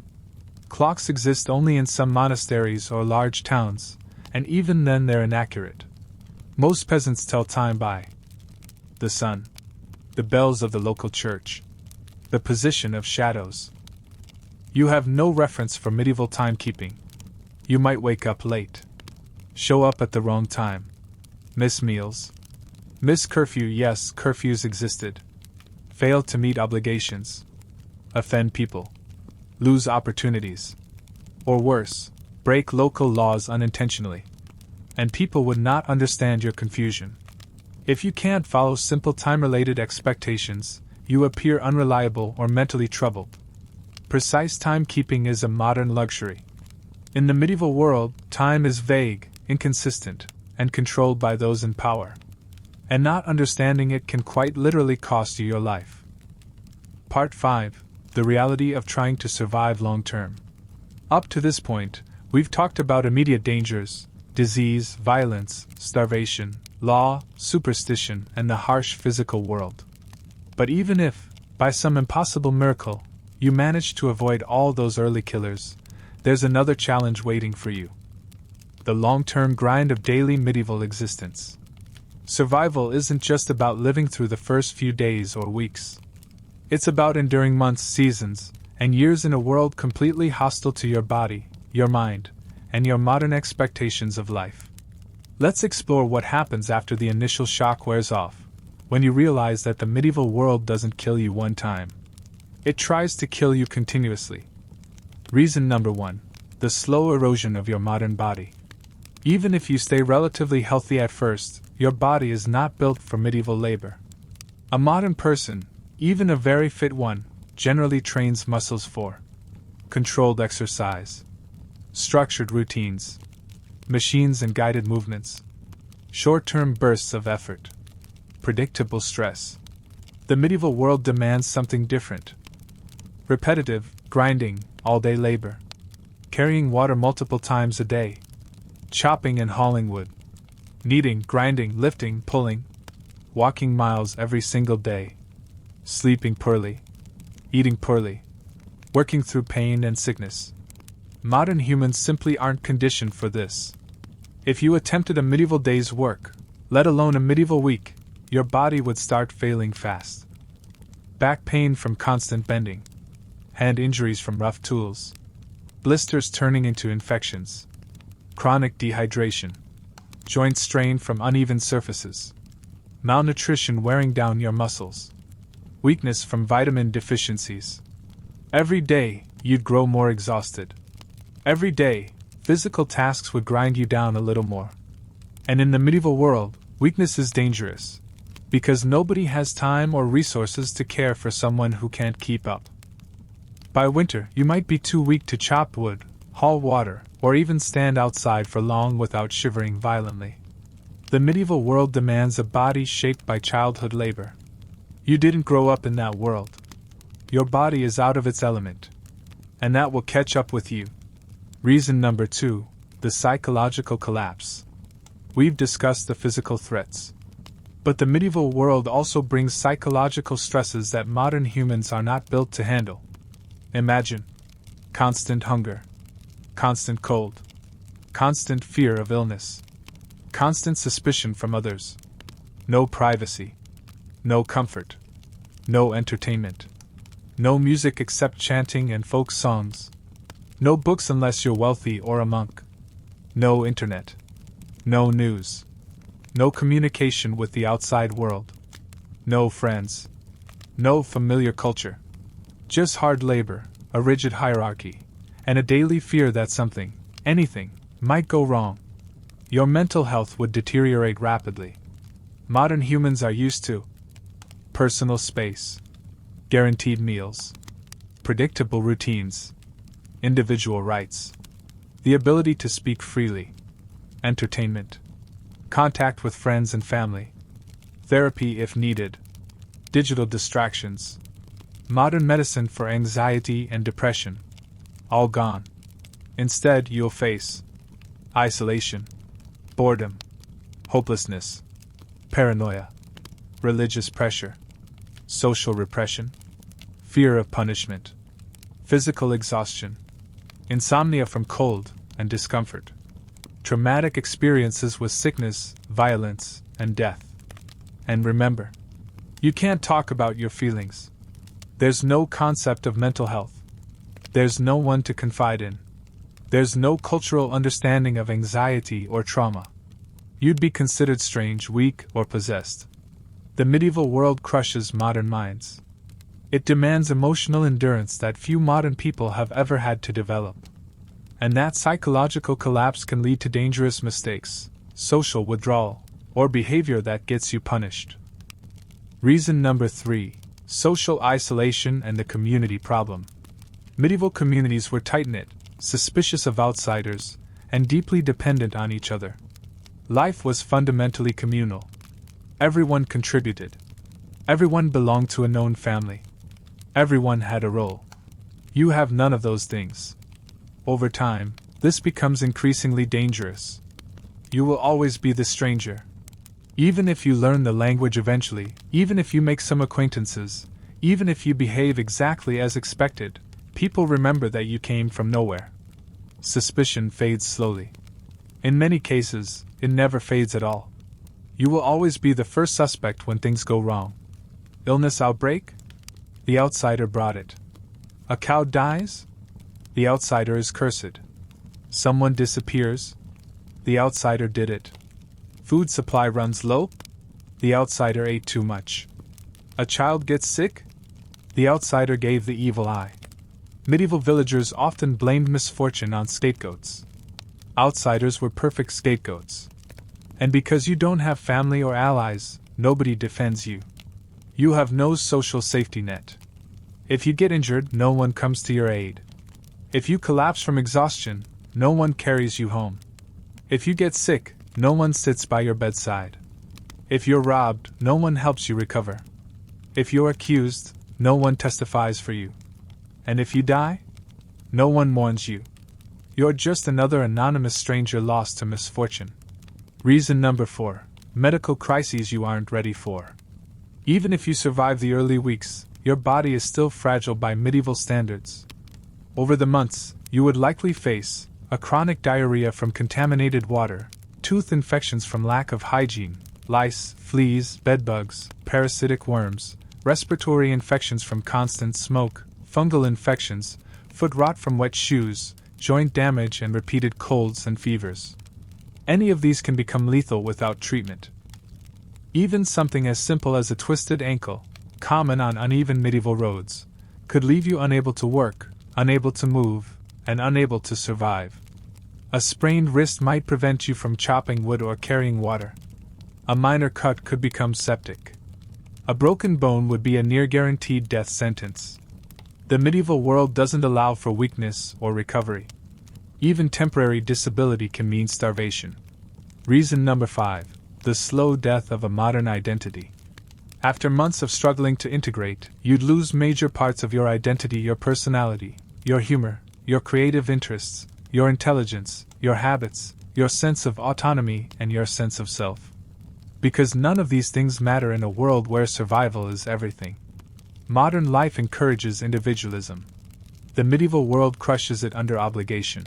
Clocks exist only in some monasteries or large towns, and even then they're inaccurate. Most peasants tell time by the sun, the bells of the local church, the position of shadows. You have no reference for medieval timekeeping. You might wake up late, show up at the wrong time, miss meals, miss curfew. Yes, curfews existed. Fail to meet obligations, offend people, lose opportunities, or worse, break local laws unintentionally. And people would not understand your confusion. If you can't follow simple time-related expectations, you appear unreliable or mentally troubled. Precise timekeeping is a modern luxury. In the medieval world, time is vague, inconsistent, and controlled by those in power. And not understanding it can quite literally cost you your life. Part 5. The reality of trying to survive long term. Up to this point, we've talked about immediate dangers: disease, violence, starvation, law, superstition, and the harsh physical world. But even if, by some impossible miracle, you manage to avoid all those early killers, there's another challenge waiting for you: the long-term grind of daily medieval existence. Survival isn't just about living through the first few days or weeks. It's about enduring months, seasons, and years in a world completely hostile to your body, your mind, and your modern expectations of life. Let's explore what happens after the initial shock wears off, when you realize that the medieval world doesn't kill you one time. It tries to kill you continuously. Reason number 1. The slow erosion of your modern body. Even if you stay relatively healthy at first, your body is not built for medieval labor. A modern person, even a very fit one, generally trains muscles for controlled exercise, structured routines, machines and guided movements, short-term bursts of effort, predictable stress. The medieval world demands something different: repetitive, grinding, all-day labor, carrying water multiple times a day, chopping and hauling wood, kneading, grinding, lifting, pulling, walking miles every single day, sleeping poorly, eating poorly, working through pain and sickness. Modern humans simply aren't conditioned for this. If you attempted a medieval day's work, let alone a medieval week, your body would start failing fast. Back pain from constant bending, hand injuries from rough tools, blisters turning into infections, chronic dehydration, joint strain from uneven surfaces, malnutrition wearing down your muscles, weakness from vitamin deficiencies. Every day, you'd grow more exhausted. Every day, physical tasks would grind you down a little more. And in the medieval world, weakness is dangerous. Because nobody has time or resources to care for someone who can't keep up. By winter, you might be too weak to chop wood, haul water, or even stand outside for long without shivering violently. The medieval world demands a body shaped by childhood labor. You didn't grow up in that world. Your body is out of its element. And that will catch up with you. Reason number 2, the psychological collapse. We've discussed the physical threats. But the medieval world also brings psychological stresses that modern humans are not built to handle. Imagine constant hunger, constant cold, constant fear of illness, constant suspicion from others, no privacy, no comfort, no entertainment, no music except chanting and folk songs, no books unless you're wealthy or a monk, no internet, no news, no communication with the outside world, no friends, no familiar culture, just hard labor, a rigid hierarchy, and a daily fear that something, anything, might go wrong. Your mental health would deteriorate rapidly. Modern humans are used to personal space, guaranteed meals, predictable routines, individual rights, the ability to speak freely, entertainment, contact with friends and family, therapy if needed, digital distractions, modern medicine for anxiety and depression, all gone. Instead, you'll face isolation, boredom, hopelessness, paranoia, religious pressure, social repression, fear of punishment, physical exhaustion, insomnia from cold and discomfort, traumatic experiences with sickness, violence, and death. And remember, you can't talk about your feelings. There's no concept of mental health. There's no one to confide in. There's no cultural understanding of anxiety or trauma. You'd be considered strange, weak, or possessed. The medieval world crushes modern minds. It demands emotional endurance that few modern people have ever had to develop. And that psychological collapse can lead to dangerous mistakes, social withdrawal, or behavior that gets you punished. Reason number 3, social isolation and the community problem. Medieval communities were tight-knit, suspicious of outsiders, and deeply dependent on each other. Life was fundamentally communal. Everyone contributed. Everyone belonged to a known family. Everyone had a role. You have none of those things. Over time, this becomes increasingly dangerous. You will always be the stranger. Even if you learn the language eventually, even if you make some acquaintances, even if you behave exactly as expected, people remember that you came from nowhere. Suspicion fades slowly. In many cases, it never fades at all. You will always be the first suspect when things go wrong. Illness outbreak? The outsider brought it. A cow dies? The outsider is cursed. Someone disappears? The outsider did it. Food supply runs low? The outsider ate too much. A child gets sick? The outsider gave the evil eye. Medieval villagers often blamed misfortune on scapegoats. Outsiders were perfect scapegoats. And because you don't have family or allies, nobody defends you. You have no social safety net. If you get injured, no one comes to your aid. If you collapse from exhaustion, no one carries you home. If you get sick, no one sits by your bedside. If you're robbed, no one helps you recover. If you're accused, no one testifies for you. And if you die, no one mourns you. You're just another anonymous stranger lost to misfortune. Reason number 4, medical crises you aren't ready for. Even if you survive the early weeks, your body is still fragile by medieval standards. Over the months, you would likely face a chronic diarrhea from contaminated water, tooth infections from lack of hygiene, lice, fleas, bedbugs, parasitic worms, respiratory infections from constant smoke, fungal infections, foot rot from wet shoes, joint damage, and repeated colds and fevers. Any of these can become lethal without treatment. Even something as simple as a twisted ankle, common on uneven medieval roads, could leave you unable to work, unable to move, and unable to survive. A sprained wrist might prevent you from chopping wood or carrying water. A minor cut could become septic, A broken bone would be a near-guaranteed death sentence. The medieval world doesn't allow for weakness or recovery. Even temporary disability can mean starvation. Reason number 5. The slow death of a modern identity. After months of struggling to integrate, you'd lose major parts of your identity, your personality, your humor, your creative interests, your intelligence, your habits, your sense of autonomy, and your sense of self. Because none of these things matter in a world where survival is everything. Modern life encourages individualism. The medieval world crushes it under obligation.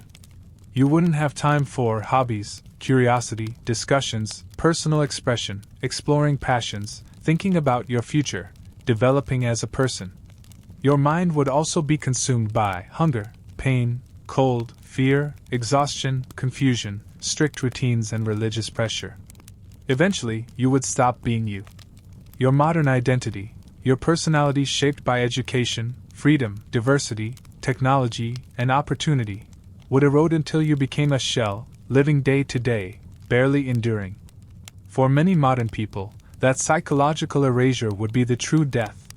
You wouldn't have time for hobbies, curiosity, discussions, personal expression, exploring passions, thinking about your future, developing as a person. Your mind would also be consumed by hunger, pain, cold, fear, exhaustion, confusion, strict routines, and religious pressure. Eventually, you would stop being you. Your modern identity, your personality shaped by education, freedom, diversity, technology, and opportunity, would erode until you became a shell, living day to day, barely enduring. For many modern people, that psychological erasure would be the true death,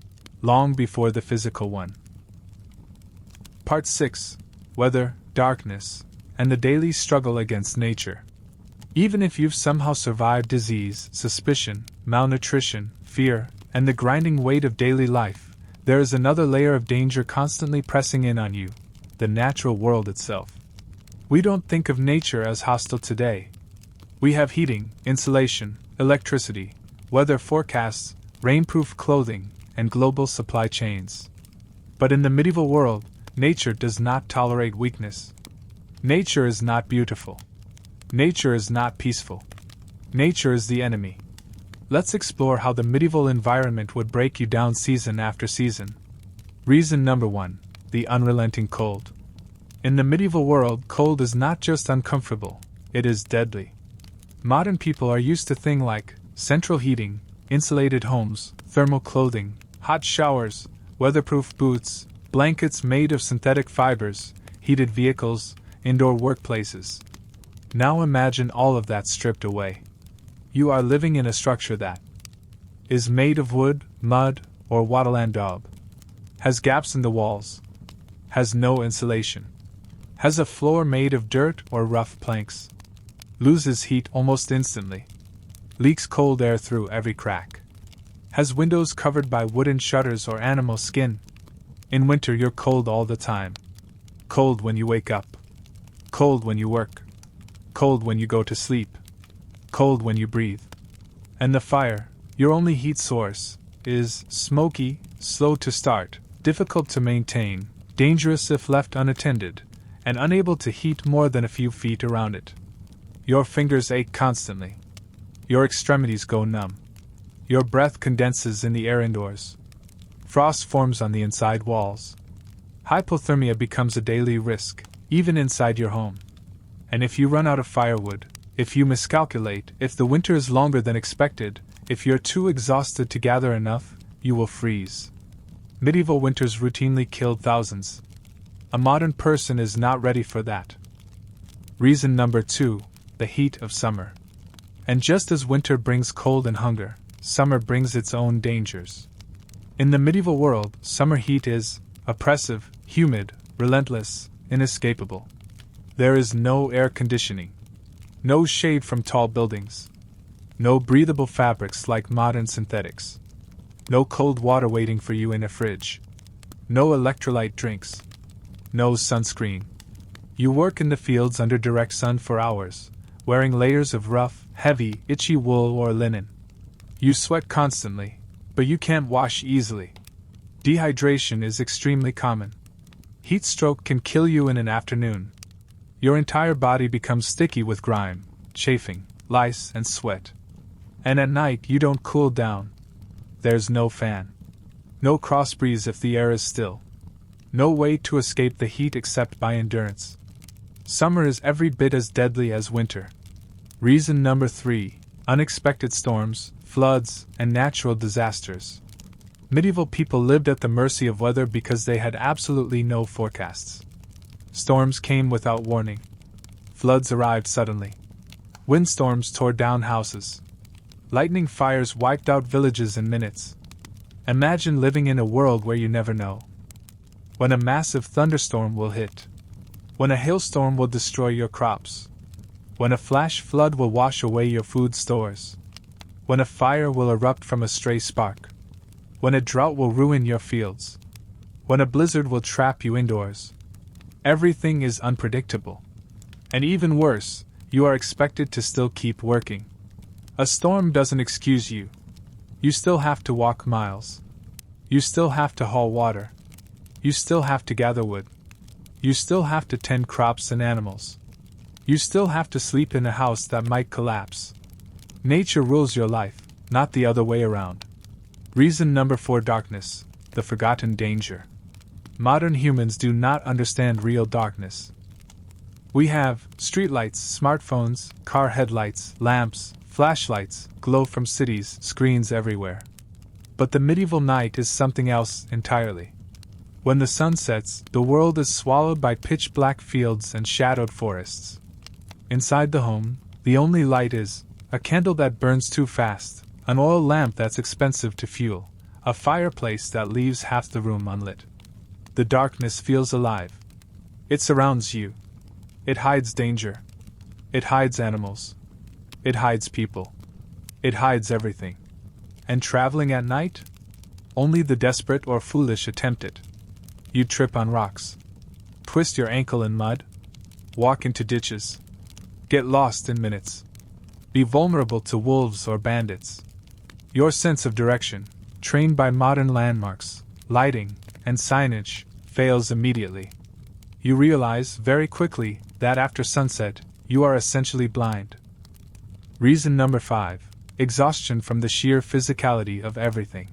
long before the physical one. Part 6. Weather, darkness, and the daily struggle against nature. Even if you've somehow survived disease, suspicion, malnutrition, fear, and the grinding weight of daily life, there is another layer of danger constantly pressing in on you: the natural world itself. We don't think of nature as hostile today. We have heating, insulation, electricity, weather forecasts, rainproof clothing, and global supply chains. But in the medieval world, nature does not tolerate weakness. Nature is not beautiful. Nature is not peaceful. Nature is the enemy. Let's explore how the medieval environment would break you down season after season. Reason number 1. The unrelenting cold. In the medieval world, cold is not just uncomfortable, it is deadly. Modern people are used to things like central heating, insulated homes, thermal clothing, hot showers, weatherproof boots, blankets made of synthetic fibers, heated vehicles, indoor workplaces. Now imagine all of that stripped away. You are living in a structure that is made of wood, mud, or wattle and daub, has gaps in the walls, has no insulation, has a floor made of dirt or rough planks, loses heat almost instantly, leaks cold air through every crack, has windows covered by wooden shutters or animal skin. In winter you're cold all the time. Cold when you wake up. Cold when you work. Cold when you go to sleep. Cold when you breathe. And the fire, your only heat source, is smoky, slow to start, difficult to maintain, dangerous if left unattended, and unable to heat more than a few feet around it. Your fingers ache constantly. Your extremities go numb. Your breath condenses in the air indoors. Frost forms on the inside walls. Hypothermia becomes a daily risk, even inside your home. And if you run out of firewood, if you miscalculate, if the winter is longer than expected, if you're too exhausted to gather enough, you will freeze. Medieval winters routinely killed thousands. A modern person is not ready for that. Reason number 2. The heat of summer. And just as winter brings cold and hunger, summer brings its own dangers. In the medieval world, summer heat is oppressive, humid, relentless, inescapable. There is no air conditioning. No shade from tall buildings. No breathable fabrics like modern synthetics. No cold water waiting for you in a fridge. No electrolyte drinks. No sunscreen. You work in the fields under direct sun for hours, wearing layers of rough, heavy, itchy wool or linen. You sweat constantly, but you can't wash easily. Dehydration is extremely common. Heat stroke can kill you in an afternoon. Your entire body becomes sticky with grime, chafing, lice, and sweat. And at night you don't cool down. There's no fan. No cross breeze if the air is still. No way to escape the heat except by endurance. Summer is every bit as deadly as winter. Reason number 3. Unexpected storms, floods, and natural disasters. Medieval people lived at the mercy of weather because they had absolutely no forecasts. Storms came without warning. Floods arrived suddenly. Windstorms tore down houses. Lightning fires wiped out villages in minutes. Imagine living in a world where you never know when a massive thunderstorm will hit, when a hailstorm will destroy your crops, when a flash flood will wash away your food stores, when a fire will erupt from a stray spark, when a drought will ruin your fields, when a blizzard will trap you indoors. Everything is unpredictable. And even worse, you are expected to still keep working. A storm doesn't excuse you. You still have to walk miles. You still have to haul water. You still have to gather wood. You still have to tend crops and animals. You still have to sleep in a house that might collapse. Nature rules your life, not the other way around. Reason number 4: darkness, the forgotten danger. Modern humans do not understand real darkness. We have streetlights, smartphones, car headlights, lamps, flashlights, glow from cities, screens everywhere. But the medieval night is something else entirely. When the sun sets, the world is swallowed by pitch-black fields and shadowed forests. Inside the home, the only light is a candle that burns too fast, an oil lamp that's expensive to fuel, a fireplace that leaves half the room unlit. The darkness feels alive. It surrounds you. It hides danger. It hides animals. It hides people. It hides everything. And traveling at night? Only the desperate or foolish attempt it. You trip on rocks. Twist your ankle in mud. Walk into ditches. Get lost in minutes. Be vulnerable to wolves or bandits. Your sense of direction, trained by modern landmarks, lighting, and signage, fails immediately. You realize very quickly that after sunset, you are essentially blind. Reason number 5: exhaustion from the sheer physicality of everything.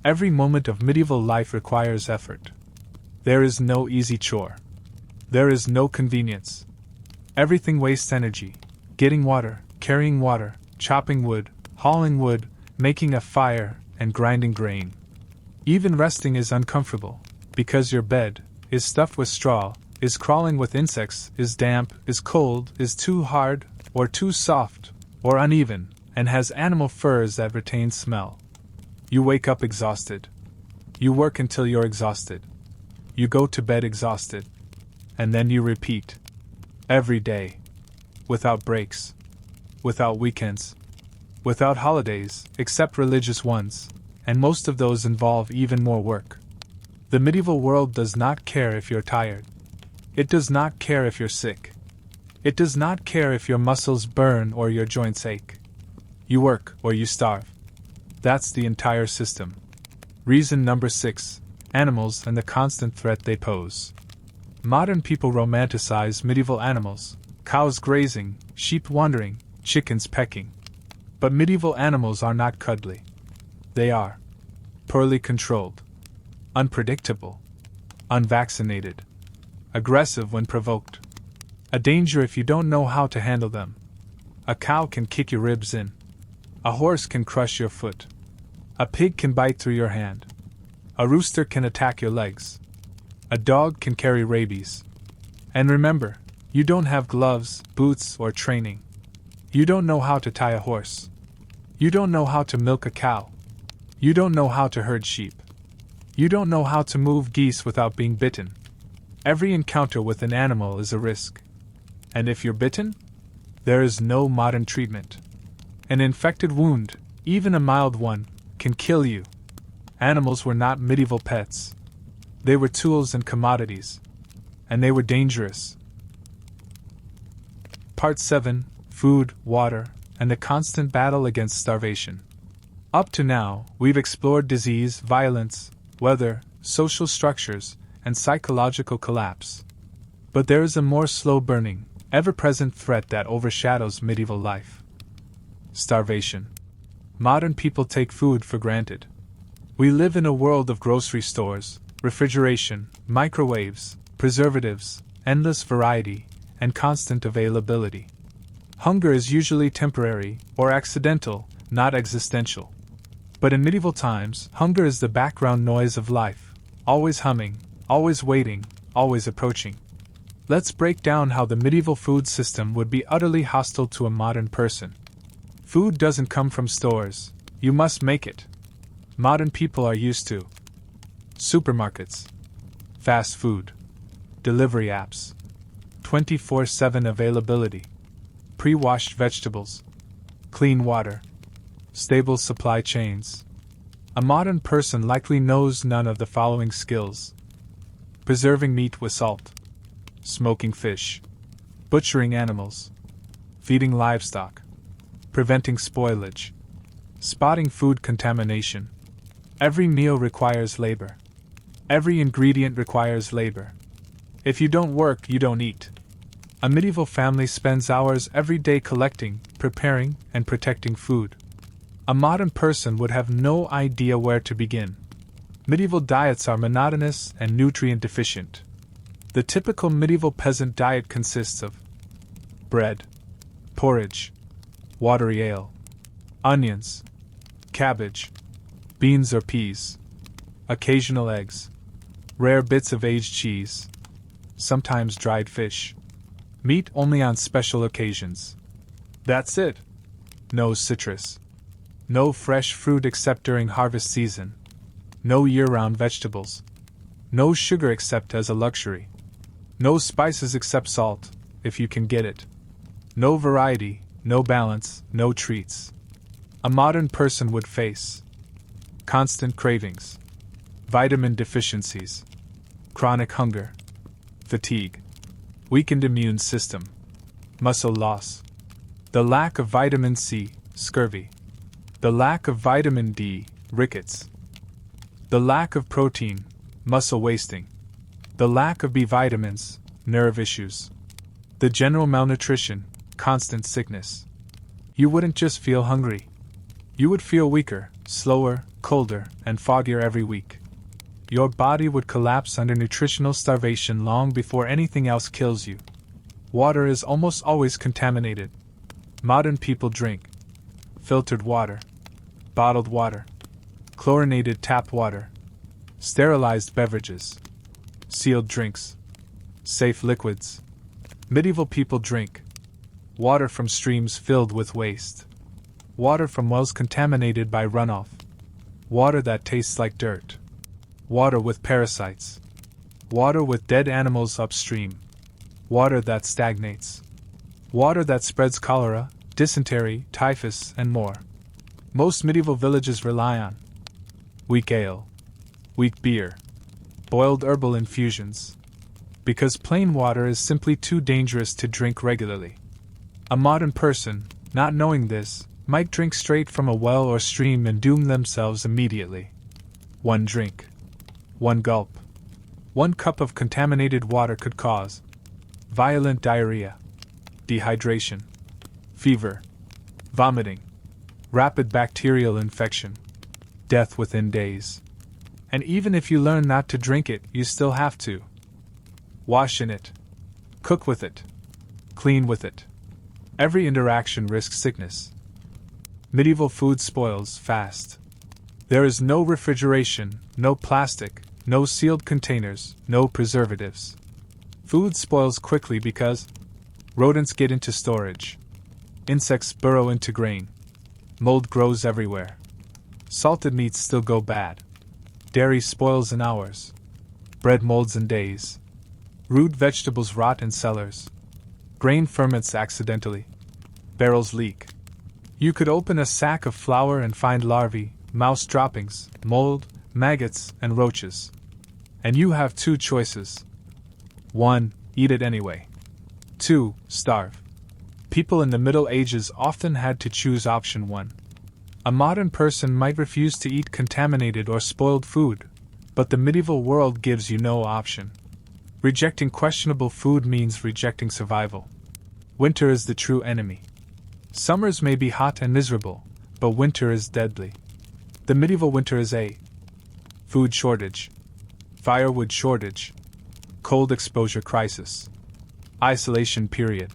Every moment of medieval life requires effort. There is no easy chore. There is no convenience. Everything wastes energy: getting water, carrying water, chopping wood, hauling wood, making a fire, and grinding grain. Even resting is uncomfortable, because your bed is stuffed with straw, is crawling with insects, is damp, is cold, is too hard, or too soft, or uneven, and has animal furs that retain smell. You wake up exhausted. You work until you're exhausted. You go to bed exhausted. And then you repeat. Every day. Without breaks. Without weekends. Without holidays, except religious ones, and most of those involve even more work. The medieval world does not care if you're tired. It does not care if you're sick. It does not care if your muscles burn or your joints ache. You work or you starve. That's the entire system. Reason number 6: animals and the constant threat they pose. Modern people romanticize medieval animals: cows grazing, sheep wandering, chickens pecking. But medieval animals are not cuddly. They are poorly controlled, unpredictable, unvaccinated, aggressive when provoked, a danger if you don't know how to handle them. A cow can kick your ribs in. A horse can crush your foot. A pig can bite through your hand. A rooster can attack your legs. A dog can carry rabies. And remember, you don't have gloves, boots, or training. You don't know how to tie a horse. You don't know how to milk a cow. You don't know how to herd sheep. You don't know how to move geese without being bitten. Every encounter with an animal is a risk. And if you're bitten, there is no modern treatment. An infected wound, even a mild one, can kill you. Animals were not medieval pets. They were tools and commodities. And they were dangerous. Part 7: Food, Water, and the Constant Battle Against Starvation. Up to now, we've explored disease, violence, weather, social structures, and psychological collapse. But there is a more slow-burning, ever-present threat that overshadows medieval life. Starvation. Modern people take food for granted. We live in a world of grocery stores, refrigeration, microwaves, preservatives, endless variety, and constant availability. Hunger is usually temporary or accidental, not existential. But in medieval times, hunger is the background noise of life, always humming, always waiting, always approaching. Let's break down how the medieval food system would be utterly hostile to a modern person. Food doesn't come from stores, you must make it. modern people are used to. Supermarkets, fast food, delivery apps, 24/7 availability, pre-washed vegetables, clean water, stable supply chains. A modern person likely knows none of the following skills: preserving meat with salt, smoking fish, butchering animals, feeding livestock, preventing spoilage, spotting food contamination. Every meal requires labor. Every ingredient requires labor. If you don't work, you don't eat. A medieval family spends hours every day collecting, preparing, and protecting food. A modern person would have no idea where to begin. Medieval diets are monotonous and nutrient deficient. The typical medieval peasant diet consists of bread, porridge, watery ale, onions, cabbage, beans or peas, occasional eggs, rare bits of aged cheese, sometimes dried fish, meat only on special occasions. That's it. No citrus. No fresh fruit except during harvest season. No year-round vegetables. No sugar except as a luxury. No spices except salt, if you can get it. No variety, no balance, no treats. A modern person would face constant cravings, vitamin deficiencies, chronic hunger, fatigue, weakened immune system, muscle loss, the lack of vitamin C, scurvy, the lack of vitamin D, rickets, the lack of protein, muscle wasting, the lack of B vitamins, nerve issues, the general malnutrition, constant sickness. You wouldn't just feel hungry. You would feel weaker, slower, colder, and foggier every week. Your body would collapse under nutritional starvation long before anything else kills you. Water is almost always contaminated. Modern people drink filtered water, bottled water, chlorinated tap water, sterilized beverages, sealed drinks, safe liquids. Medieval people drink water from streams filled with waste, water from wells contaminated by runoff, water that tastes like dirt, water with parasites, water with dead animals upstream, water that stagnates, water that spreads cholera, dysentery, typhus, and more. Most medieval villages rely on weak ale, weak beer, boiled herbal infusions, because plain water is simply too dangerous to drink regularly. A modern person, not knowing this, might drink straight from a well or stream and doom themselves immediately. One drink, one gulp, one cup of contaminated water could cause violent diarrhea, dehydration, fever, vomiting, rapid bacterial infection, death within days. And even if you learn not to drink it, you still have to wash in it, cook with it, clean with it. Every interaction risks sickness. Medieval food spoils fast. There is no refrigeration, no plastic, no sealed containers, no preservatives. Food spoils quickly because rodents get into storage, insects burrow into grain, mold grows everywhere. Salted meats still go bad. Dairy spoils in hours. Bread molds in days. Root vegetables rot in cellars. Grain ferments accidentally. Barrels leak. You could open a sack of flour and find larvae, mouse droppings, mold, maggots, and roaches. And you have two choices. 1. Eat it anyway. 2. Starve. People in the Middle Ages often had to choose option 1. A modern person might refuse to eat contaminated or spoiled food, but the medieval world gives you no option. Rejecting questionable food means rejecting survival. Winter is the true enemy. Summers may be hot and miserable, but winter is deadly. The medieval winter is a food shortage, firewood shortage, cold exposure crisis, isolation period,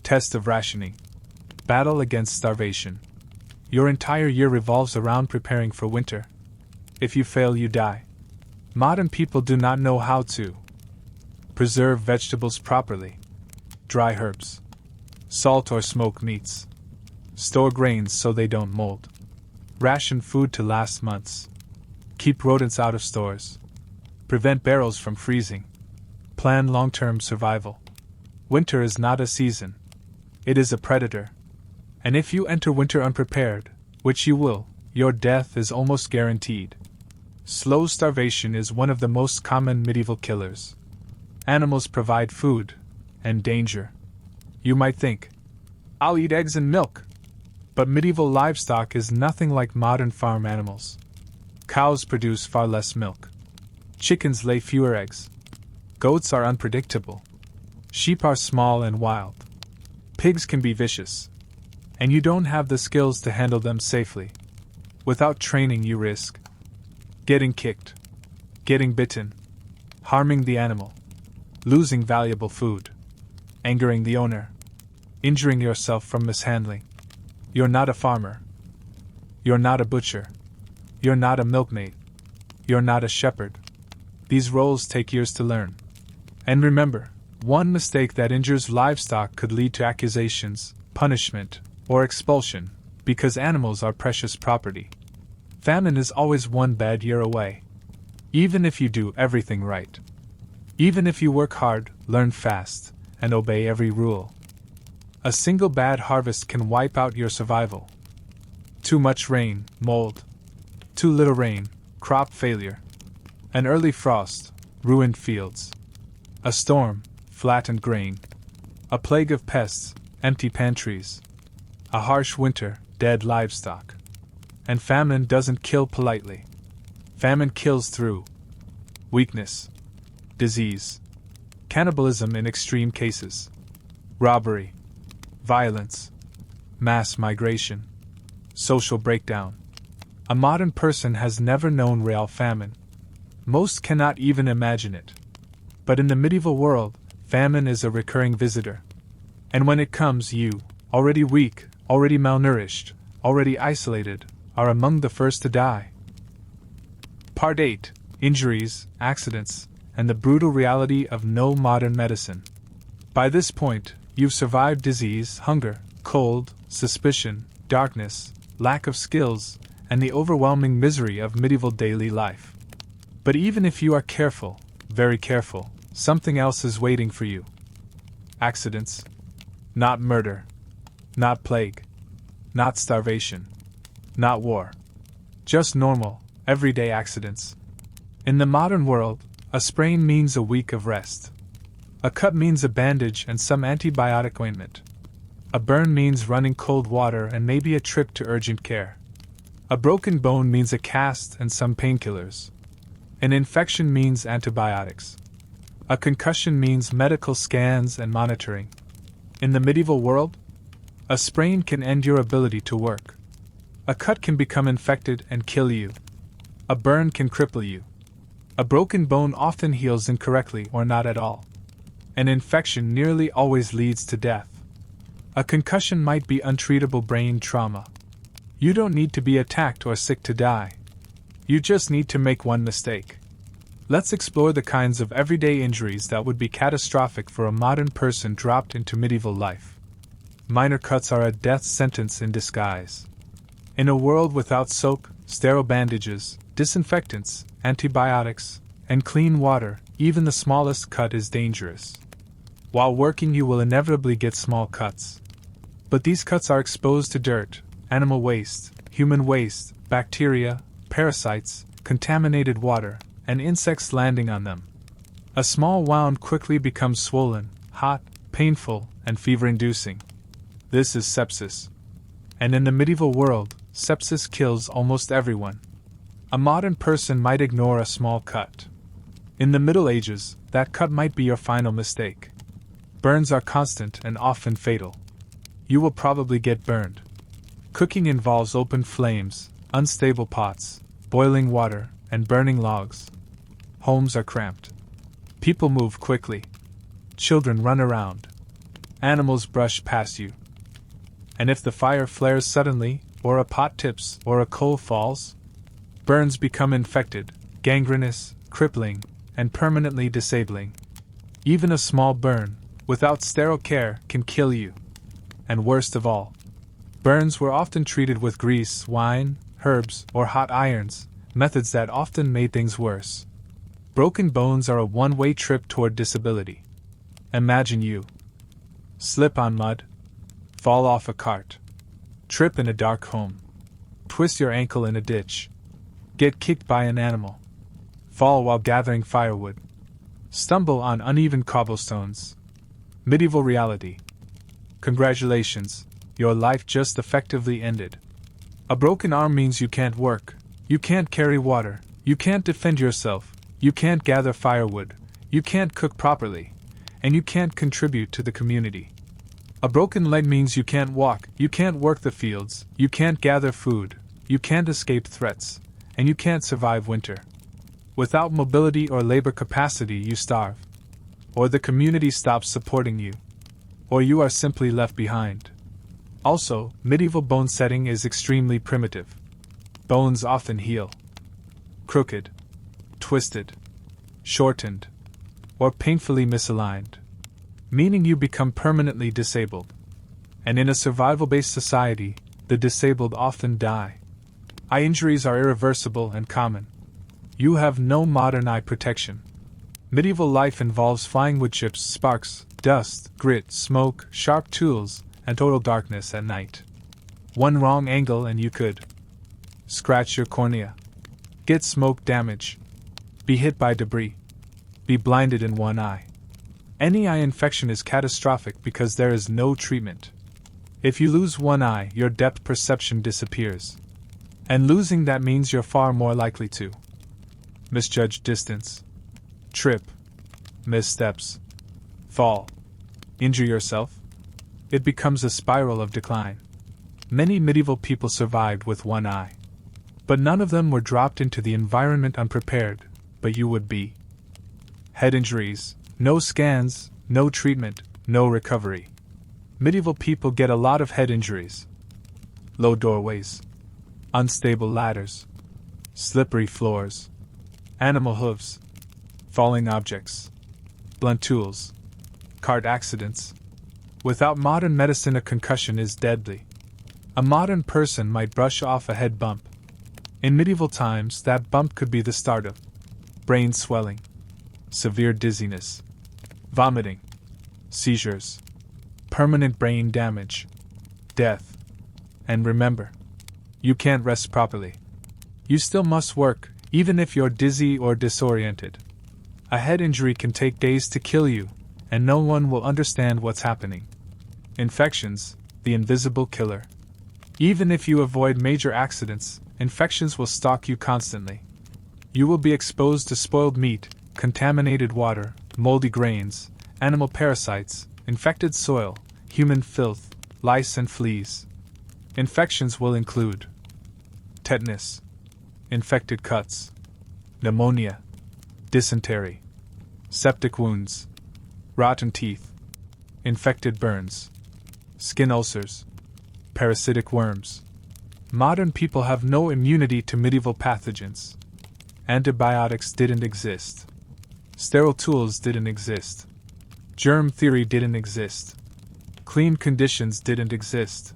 test of rationing, battle against starvation. Your entire year revolves around preparing for winter. If you fail, you die. Modern people do not know how to preserve vegetables properly, dry herbs, salt or smoke meats, store grains so they don't mold, Ration food to last months. Keep rodents out of stores. Prevent barrels from freezing. Plan long-term survival. Winter is not a season. It is a predator. And if you enter winter unprepared, which you will, your death is almost guaranteed. Slow starvation is one of the most common medieval killers. Animals provide food and danger. You might think, I'll eat eggs and milk. But medieval livestock is nothing like modern farm animals. Cows produce far less milk. Chickens lay fewer eggs. Goats are unpredictable. Sheep are small and wild. Pigs can be vicious. And you don't have the skills to handle them safely. Without training, you risk getting kicked, getting bitten, harming the animal, losing valuable food, angering the owner, injuring yourself from mishandling. You're not a farmer. You're not a butcher. You're not a milkmaid. You're not a shepherd. These roles take years to learn. And remember, one mistake that injures livestock could lead to accusations, punishment, or expulsion, because animals are precious property. Famine is always one bad year away. Even if you do everything right. Even if you work hard, learn fast, and obey every rule. A single bad harvest can wipe out your survival. Too much rain, mold. Too little rain, crop failure. An early frost, ruined fields. A storm, flattened grain. A plague of pests, empty pantries. A harsh winter, dead livestock. And famine doesn't kill politely. Famine kills through weakness, disease, cannibalism in extreme cases, robbery, violence, mass migration, social breakdown. A modern person has never known real famine. Most cannot even imagine it. But in the medieval world, famine is a recurring visitor. And when it comes, you, already weak, already malnourished, already isolated, are among the first to die. Part 8: Injuries, Accidents, and the Brutal Reality of No Modern Medicine. By this point, you've survived disease, hunger, cold, suspicion, darkness, lack of skills, and the overwhelming misery of medieval daily life. But even if you are careful, very careful, something else is waiting for you. Accidents. Not murder. Not plague. Not starvation. Not war. Just normal, everyday accidents. In the modern world, a sprain means a week of rest. A cut means a bandage and some antibiotic ointment. A burn means running cold water and maybe a trip to urgent care. A broken bone means a cast and some painkillers. An infection means antibiotics. A concussion means medical scans and monitoring. In the medieval world, a sprain can end your ability to work. A cut can become infected and kill you. A burn can cripple you. A broken bone often heals incorrectly or not at all. An infection nearly always leads to death. A concussion might be untreatable brain trauma. You don't need to be attacked or sick to die. You just need to make one mistake. Let's explore the kinds of everyday injuries that would be catastrophic for a modern person dropped into medieval life. Minor cuts are a death sentence in disguise. In a world without soap, sterile bandages, disinfectants, antibiotics, and clean water, even the smallest cut is dangerous. While working, you will inevitably get small cuts. But these cuts are exposed to dirt, animal waste, human waste, bacteria, parasites, contaminated water, and insects landing on them. A small wound quickly becomes swollen, hot, painful, and fever-inducing. This is sepsis. And in the medieval world, sepsis kills almost everyone. A modern person might ignore a small cut. In the Middle Ages, that cut might be your final mistake. Burns are constant and often fatal. You will probably get burned. Cooking involves open flames, unstable pots, boiling water, and burning logs. Homes are cramped. People move quickly. Children run around. Animals brush past you. And if the fire flares suddenly, or a pot tips, or a coal falls, burns become infected, gangrenous, crippling, and permanently disabling. Even a small burn, without sterile care, can kill you. And worst of all, burns were often treated with grease, wine, herbs, or hot irons, methods that often made things worse. Broken bones are a one-way trip toward disability. Imagine you slip on mud, fall off a cart, trip in a dark home, twist your ankle in a ditch, get kicked by an animal, fall while gathering firewood, stumble on uneven cobblestones. Medieval reality. Congratulations, your life just effectively ended. A broken arm means you can't work, you can't carry water, you can't defend yourself, you can't gather firewood, you can't cook properly, and you can't contribute to the community. A broken leg means you can't walk, you can't work the fields, you can't gather food, you can't escape threats, and you can't survive winter. Without mobility or labor capacity, you starve. Or the community stops supporting you. Or you are simply left behind. Also, medieval bone setting is extremely primitive. Bones often heal crooked, twisted, shortened, or painfully misaligned, meaning you become permanently disabled. And in a survival-based society, the disabled often die. Eye injuries are irreversible and common. You have no modern eye protection. Medieval life involves flying wood chips, sparks, dust, grit, smoke, sharp tools, and total darkness at night. One wrong angle and you could scratch your cornea, get smoke damage, be hit by debris, be blinded in one eye. Any eye infection is catastrophic because there is no treatment. If you lose one eye, your depth perception disappears. And losing that means you're far more likely to misjudge distance, trip, missteps, fall, injure yourself. It becomes a spiral of decline. Many medieval people survived with one eye. But none of them were dropped into the environment unprepared, but you would be. Head injuries, no scans, no treatment, no recovery. Medieval people get a lot of head injuries. Low doorways, unstable ladders, slippery floors, animal hooves, falling objects, blunt tools, cart accidents. Without modern medicine, a concussion is deadly. A modern person might brush off a head bump. In medieval times, that bump could be the start of brain swelling, severe dizziness, vomiting, seizures, permanent brain damage, death. And remember, you can't rest properly. You still must work, even if you're dizzy or disoriented. A head injury can take days to kill you, and no one will understand what's happening. Infections, the invisible killer. Even if you avoid major accidents, infections will stalk you constantly. You will be exposed to spoiled meat, contaminated water, moldy grains, animal parasites, infected soil, human filth, lice and fleas. Infections will include tetanus, infected cuts, pneumonia, dysentery, septic wounds, rotten teeth, infected burns, skin ulcers, parasitic worms. Modern people have no immunity to medieval pathogens. Antibiotics didn't exist. Sterile tools didn't exist. Germ theory didn't exist. Clean conditions didn't exist.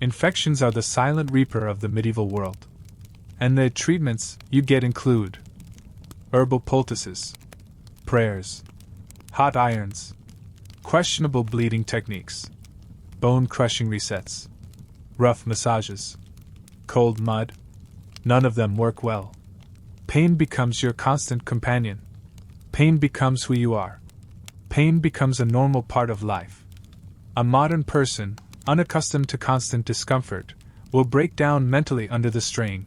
Infections are the silent reaper of the medieval world. And the treatments you get include herbal poultices, prayers, hot irons, questionable bleeding techniques, bone-crushing resets, rough massages, cold mud. None of them work well. Pain becomes your constant companion. Pain becomes who you are. Pain becomes a normal part of life. A modern person, unaccustomed to constant discomfort, will break down mentally under the strain.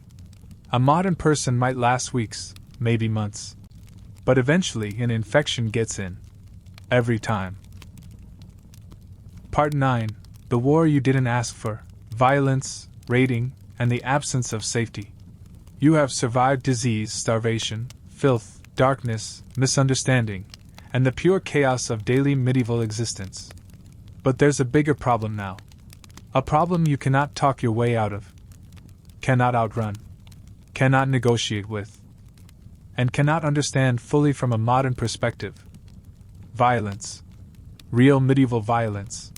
A modern person might last weeks, maybe months. But eventually an infection gets in. Every time. Part 9. The war you didn't ask for. Violence, raiding, and the absence of safety. You have survived disease, starvation, filth, darkness, misunderstanding, and the pure chaos of daily medieval existence. But there's a bigger problem now. A problem you cannot talk your way out of, cannot outrun, cannot negotiate with, and cannot understand fully from a modern perspective. Violence. Real medieval violence.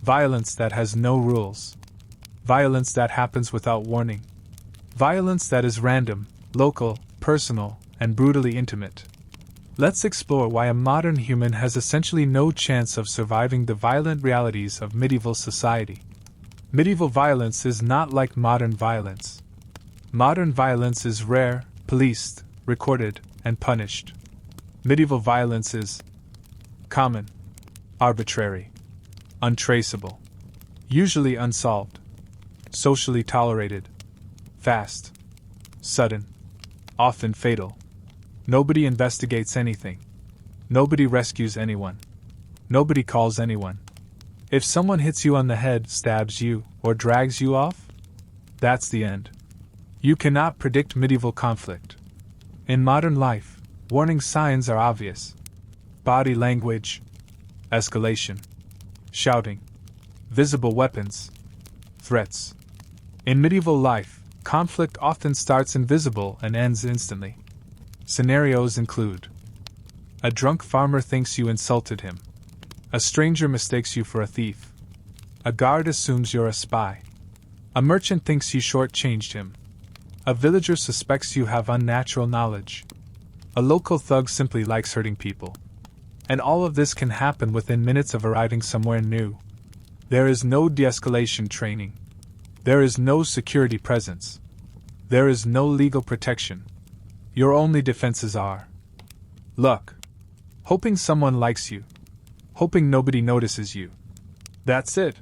Violence that has no rules. Violence that happens without warning. Violence that is random, local, personal, and brutally intimate. Let's explore why a modern human has essentially no chance of surviving the violent realities of medieval society. Medieval violence is not like modern violence. Modern violence is rare, policed, recorded, and punished. Medieval violence is common, arbitrary, untraceable, usually unsolved, socially tolerated, fast, sudden, often fatal. Nobody investigates anything. Nobody rescues anyone. Nobody calls anyone. If someone hits you on the head, stabs you, or drags you off, that's the end. You cannot predict medieval conflict. In modern life, warning signs are obvious. Body language, escalation, shouting, visible weapons, threats. In medieval life, conflict often starts invisible and ends instantly. Scenarios include: a drunk farmer thinks you insulted him. A stranger mistakes you for a thief. A guard assumes you're a spy. A merchant thinks you shortchanged him. A villager suspects you have unnatural knowledge. A local thug simply likes hurting people. And all of this can happen within minutes of arriving somewhere new. There is no de-escalation training. There is no security presence. There is no legal protection. Your only defenses are luck, hoping someone likes you, hoping nobody notices you. That's it.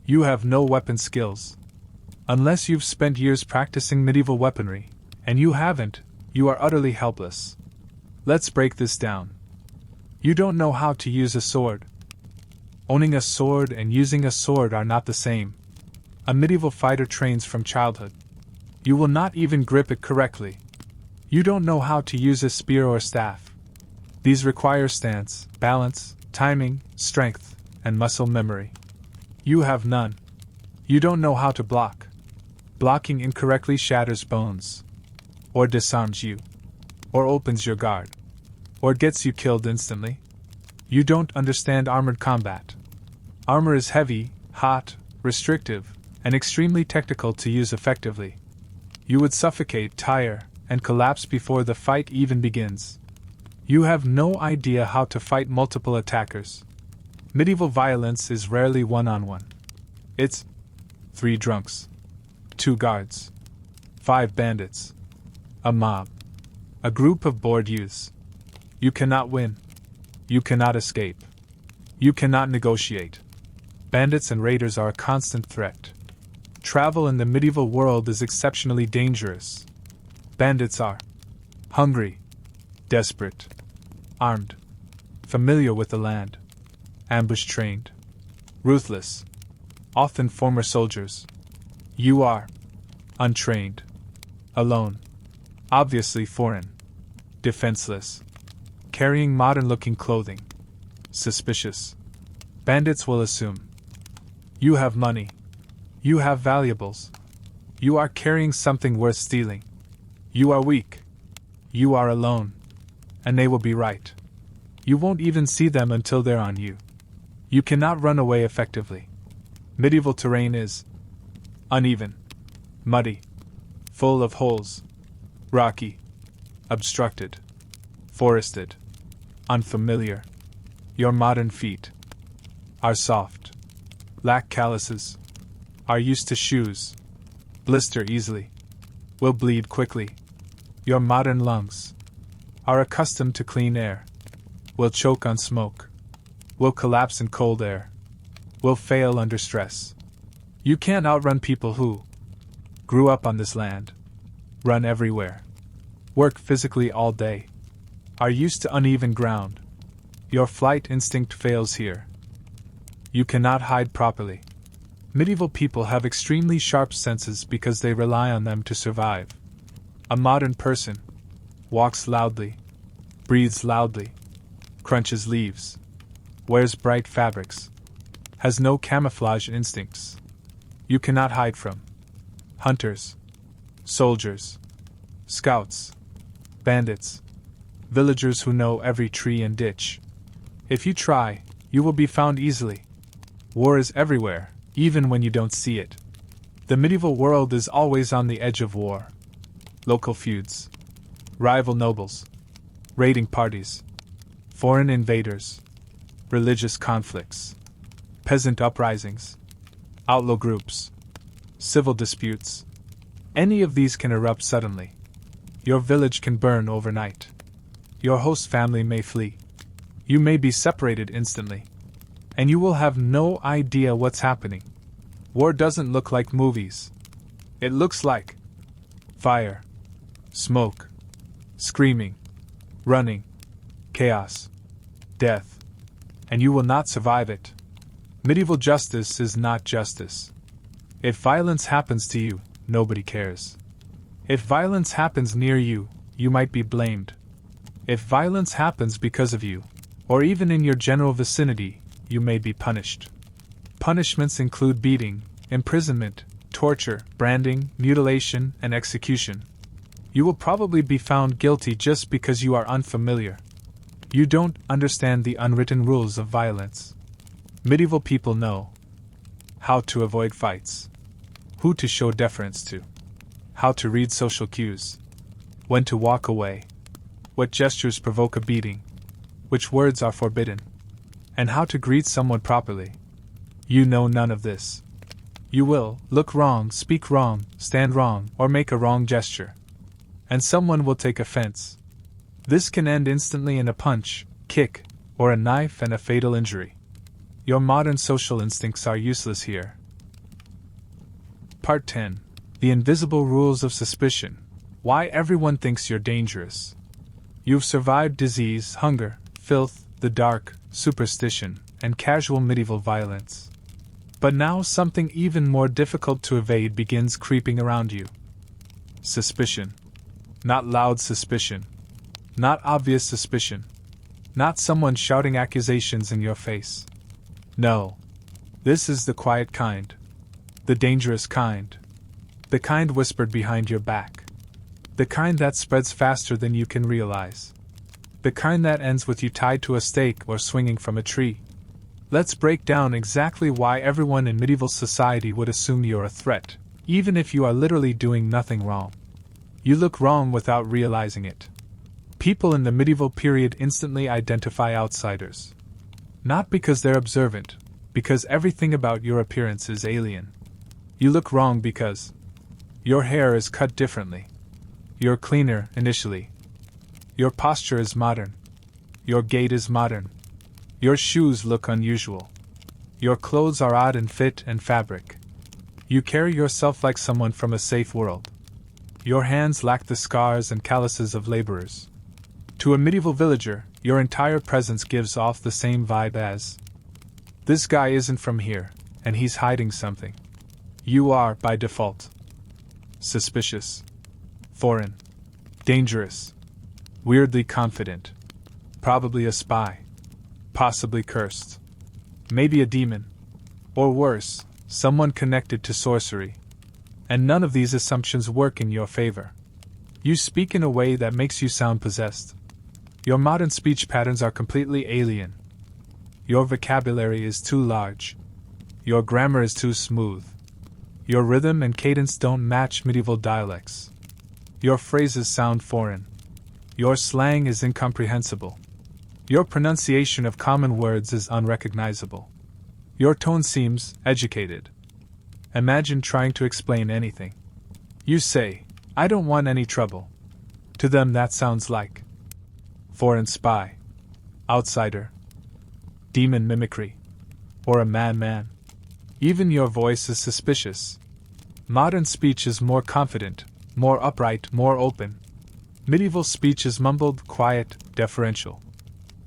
You have no weapon skills. Unless you've spent years practicing medieval weaponry, and you haven't, you are utterly helpless. Let's break this down. You don't know how to use a sword. Owning a sword and using a sword are not the same. A medieval fighter trains from childhood. You will not even grip it correctly. You don't know how to use a spear or staff. These require stance, balance, timing, strength, and muscle memory. You have none. You don't know how to block. Blocking incorrectly shatters bones, or disarms you, or opens your guard, or gets you killed instantly. You don't understand armored combat. Armor is heavy, hot, restrictive, and extremely technical to use effectively. You would suffocate, tire, and collapse before the fight even begins. You have no idea how to fight multiple attackers. Medieval violence is rarely one-on-one. It's 3 drunks, 2 guards, 5 bandits, a mob, a group of bored youths. You cannot win. You cannot escape. You cannot negotiate. Bandits and raiders are a constant threat. Travel in the medieval world is exceptionally dangerous. Bandits are hungry, desperate, armed, familiar with the land, ambush trained, ruthless, often former soldiers. You are untrained, alone, obviously foreign, defenseless, carrying modern-looking clothing, suspicious. Bandits will assume you have money, you have valuables, you are carrying something worth stealing. You are weak. You are alone. And they will be right. You won't even see them until they're on you. You cannot run away effectively. Medieval terrain is uneven, muddy, full of holes, rocky, obstructed, forested, unfamiliar. Your modern feet are soft, lack calluses, are used to shoes, blister easily, will bleed quickly. Your modern lungs are accustomed to clean air, will choke on smoke, will collapse in cold air, will fail under stress. You can't outrun people who grew up on this land, run everywhere, work physically all day, are used to uneven ground. Your flight instinct fails here. You cannot hide properly. Medieval people have extremely sharp senses because they rely on them to survive. A modern person walks loudly, breathes loudly, crunches leaves, wears bright fabrics, has no camouflage instincts. You cannot hide from hunters, soldiers, scouts, bandits, villagers who know every tree and ditch. If you try, you will be found easily. War is everywhere, even when you don't see it. The medieval world is always on the edge of war. Local feuds, rival nobles, raiding parties, foreign invaders, religious conflicts, peasant uprisings, outlaw groups, civil disputes. Any of these can erupt suddenly. Your village can burn overnight. Your host family may flee. You may be separated instantly. And you will have no idea what's happening. War doesn't look like movies. It looks like fire, smoke, screaming, running, chaos, death. And you will not survive it. Medieval justice is not justice. If violence happens to you, nobody cares. If violence happens near you, you might be blamed. If violence happens because of you, or even in your general vicinity, you may be punished. Punishments include beating, imprisonment, torture, branding, mutilation, and execution. You will probably be found guilty just because you are unfamiliar. You don't understand the unwritten rules of violence. Medieval people know how to avoid fights, who to show deference to, how to read social cues, when to walk away, what gestures provoke a beating, which words are forbidden, and how to greet someone properly. You know none of this. You will look wrong, speak wrong, stand wrong, or make a wrong gesture. And someone will take offense. This can end instantly in a punch, kick, or a knife and a fatal injury. Your modern social instincts are useless here. Part 10. The Invisible Rules of Suspicion. Why everyone thinks you're dangerous. You've survived disease, hunger, filth, the dark, superstition, and casual medieval violence. But now something even more difficult to evade begins creeping around you. Suspicion. Not loud suspicion. Not obvious suspicion. Not someone shouting accusations in your face. No. This is the quiet kind. The dangerous kind. The kind whispered behind your back. The kind that spreads faster than you can realize. The kind that ends with you tied to a stake or swinging from a tree. Let's break down exactly why everyone in medieval society would assume you're a threat, even if you are literally doing nothing wrong. You look wrong without realizing it. People in the medieval period instantly identify outsiders. Not because they're observant, because everything about your appearance is alien. You look wrong because your hair is cut differently. You're cleaner initially. Your posture is modern. Your gait is modern. Your shoes look unusual. Your clothes are odd in fit and fabric. You carry yourself like someone from a safe world. Your hands lack the scars and calluses of laborers. To a medieval villager, your entire presence gives off the same vibe as, this guy isn't from here, and he's hiding something. You are, by default, suspicious, foreign, dangerous, weirdly confident, probably a spy, possibly cursed, maybe a demon, or worse, someone connected to sorcery. And none of these assumptions work in your favor. You speak in a way that makes you sound possessed. Your modern speech patterns are completely alien. Your vocabulary is too large. Your grammar is too smooth. Your rhythm and cadence don't match medieval dialects. Your phrases sound foreign. Your slang is incomprehensible. Your pronunciation of common words is unrecognizable. Your tone seems educated. Imagine trying to explain anything. You say, I don't want any trouble. To them that sounds like foreign spy, outsider, demon mimicry, or a madman. Even your voice is suspicious. Modern speech is more confident, more upright, more open. Medieval speech is mumbled, quiet, deferential.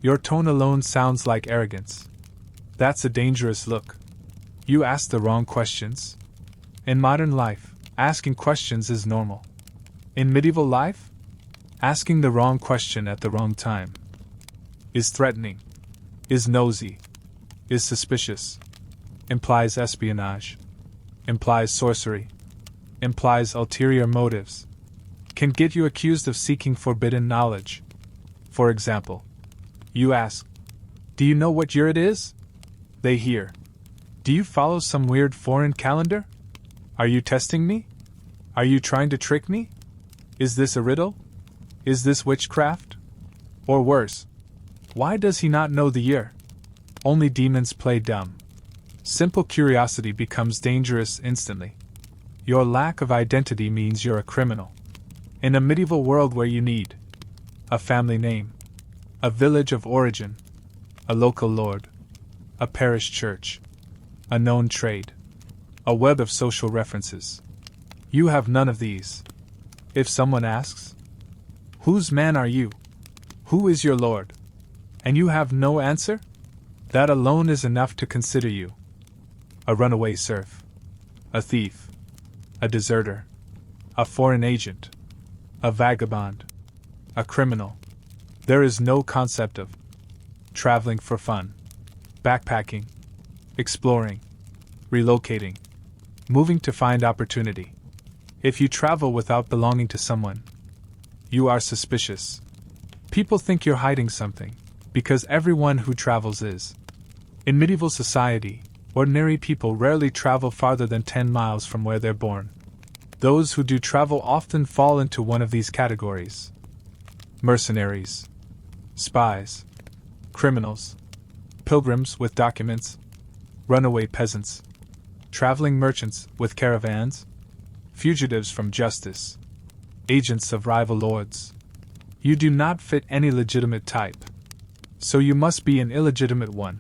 Your tone alone sounds like arrogance. That's a dangerous look. You ask the wrong questions. In modern life, asking questions is normal. In medieval life, asking the wrong question at the wrong time is threatening, is nosy, is suspicious, implies espionage, implies sorcery, implies ulterior motives, can get you accused of seeking forbidden knowledge. For example, you ask, do you know what year it is? They hear, do you follow some weird foreign calendar? Are you testing me? Are you trying to trick me? Is this a riddle? Is this witchcraft? Or worse, why does he not know the year? Only demons play dumb. Simple curiosity becomes dangerous instantly. Your lack of identity means you're a criminal. In a medieval world where you need a family name, a village of origin, a local lord, a parish church, a known trade, a web of social references. You have none of these. If someone asks, "Whose man are you? Who is your lord?" and you have no answer, that alone is enough to consider you a runaway serf, a thief, a deserter, a foreign agent, a vagabond, a criminal. There is no concept of traveling for fun, backpacking, exploring, relocating, moving to find opportunity. If you travel without belonging to someone, you are suspicious. People think you're hiding something, because everyone who travels is. In medieval society, ordinary people rarely travel farther than 10 miles from where they're born. Those who do travel often fall into one of these categories: mercenaries, spies, criminals, pilgrims with documents, runaway peasants, traveling merchants with caravans, fugitives from justice, agents of rival lords. You do not fit any legitimate type, so you must be an illegitimate one.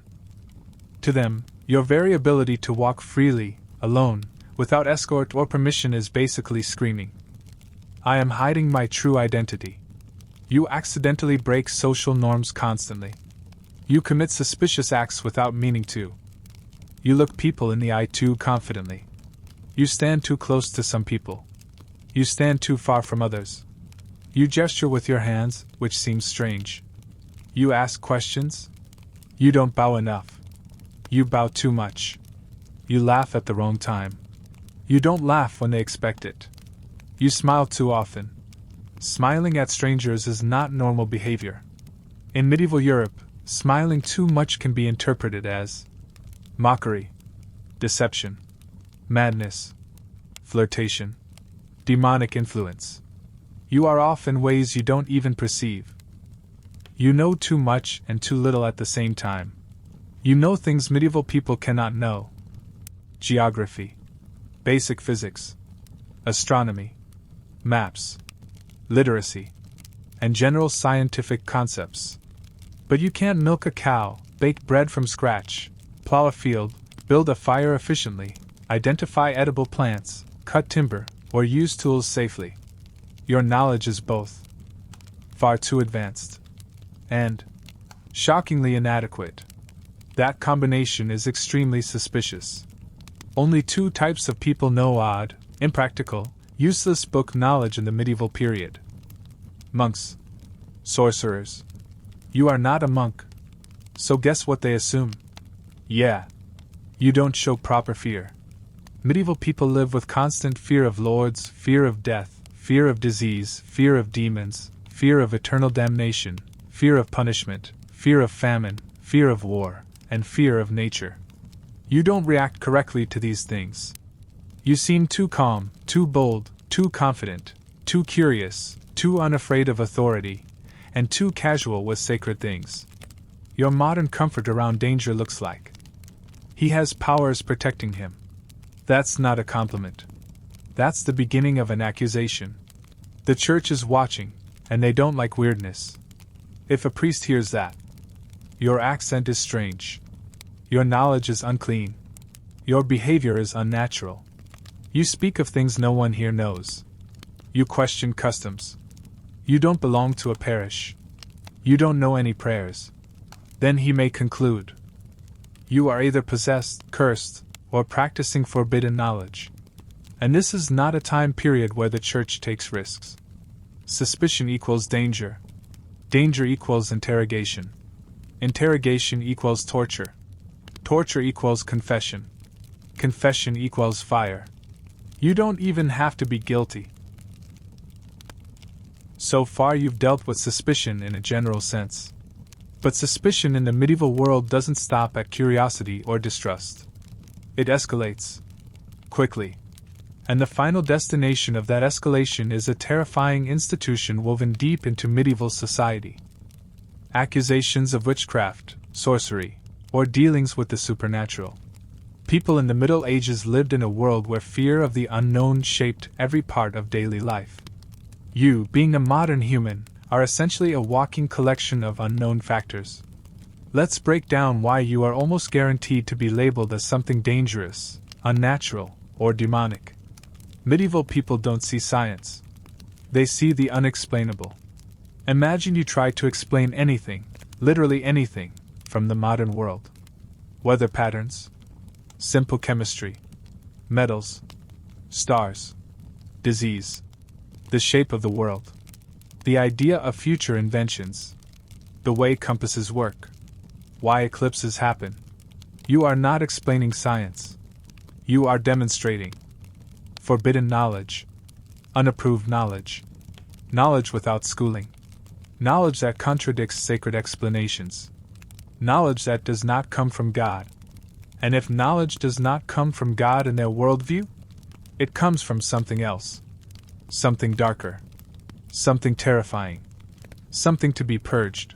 To them, your very ability to walk freely, alone, without escort or permission is basically screaming, "I am hiding my true identity." You accidentally break social norms constantly. You commit suspicious acts without meaning to. You look people in the eye too confidently. You stand too close to some people. You stand too far from others. You gesture with your hands, which seems strange. You ask questions. You don't bow enough. You bow too much. You laugh at the wrong time. You don't laugh when they expect it. You smile too often. Smiling at strangers is not normal behavior. In medieval Europe, smiling too much can be interpreted as mockery, deception, madness, flirtation, demonic influence. You are off in ways you don't even perceive. You know too much and too little at the same time. You know things medieval people cannot know: geography, basic physics, astronomy, maps, literacy, and general scientific concepts. But you can't milk a cow, bake bread from scratch, plow a field, build a fire efficiently, identify edible plants, cut timber, or use tools safely. Your knowledge is both far too advanced and shockingly inadequate. That combination is extremely suspicious. Only two types of people know odd, impractical, useless book knowledge in the medieval period: monks, sorcerers. You are not a monk. So guess what they assume? Yeah. You don't show proper fear. Medieval people live with constant fear of lords, fear of death, fear of disease, fear of demons, fear of eternal damnation, fear of punishment, fear of famine, fear of war, and fear of nature. You don't react correctly to these things. You seem too calm, too bold, too confident, too curious, too unafraid of authority, and too casual with sacred things. Your modern comfort around danger looks like he has powers protecting him. That's not a compliment. That's the beginning of an accusation. The church is watching, and they don't like weirdness. If a priest hears that, your accent is strange. Your knowledge is unclean. Your behavior is unnatural. You speak of things no one here knows. You question customs. You don't belong to a parish. You don't know any prayers. Then he may conclude you are either possessed, cursed, or practicing forbidden knowledge. And this is not a time period where the church takes risks. Suspicion equals danger. Danger equals interrogation. Interrogation equals torture. Torture equals confession. Confession equals fire. You don't even have to be guilty. So far you've dealt with suspicion in a general sense. But suspicion in the medieval world doesn't stop at curiosity or distrust. It escalates. Quickly. And the final destination of that escalation is a terrifying institution woven deep into medieval society. Accusations of witchcraft, sorcery, or dealings with the supernatural. People in the Middle Ages lived in a world where fear of the unknown shaped every part of daily life. You, being a modern human, are essentially a walking collection of unknown factors. Let's break down why you are almost guaranteed to be labeled as something dangerous, unnatural, or demonic. Medieval people don't see science. They see the unexplainable. Imagine you try to explain anything, literally anything, from the modern world. Weather patterns, simple chemistry, metals, stars, disease, the shape of the world, the idea of future inventions, the way compasses work, why eclipses happen. You are not explaining science. You are demonstrating forbidden knowledge, unapproved knowledge, knowledge without schooling, knowledge that contradicts sacred explanations, knowledge that does not come from God. And if knowledge does not come from God in their worldview, it comes from something else, something darker, something terrifying, something to be purged.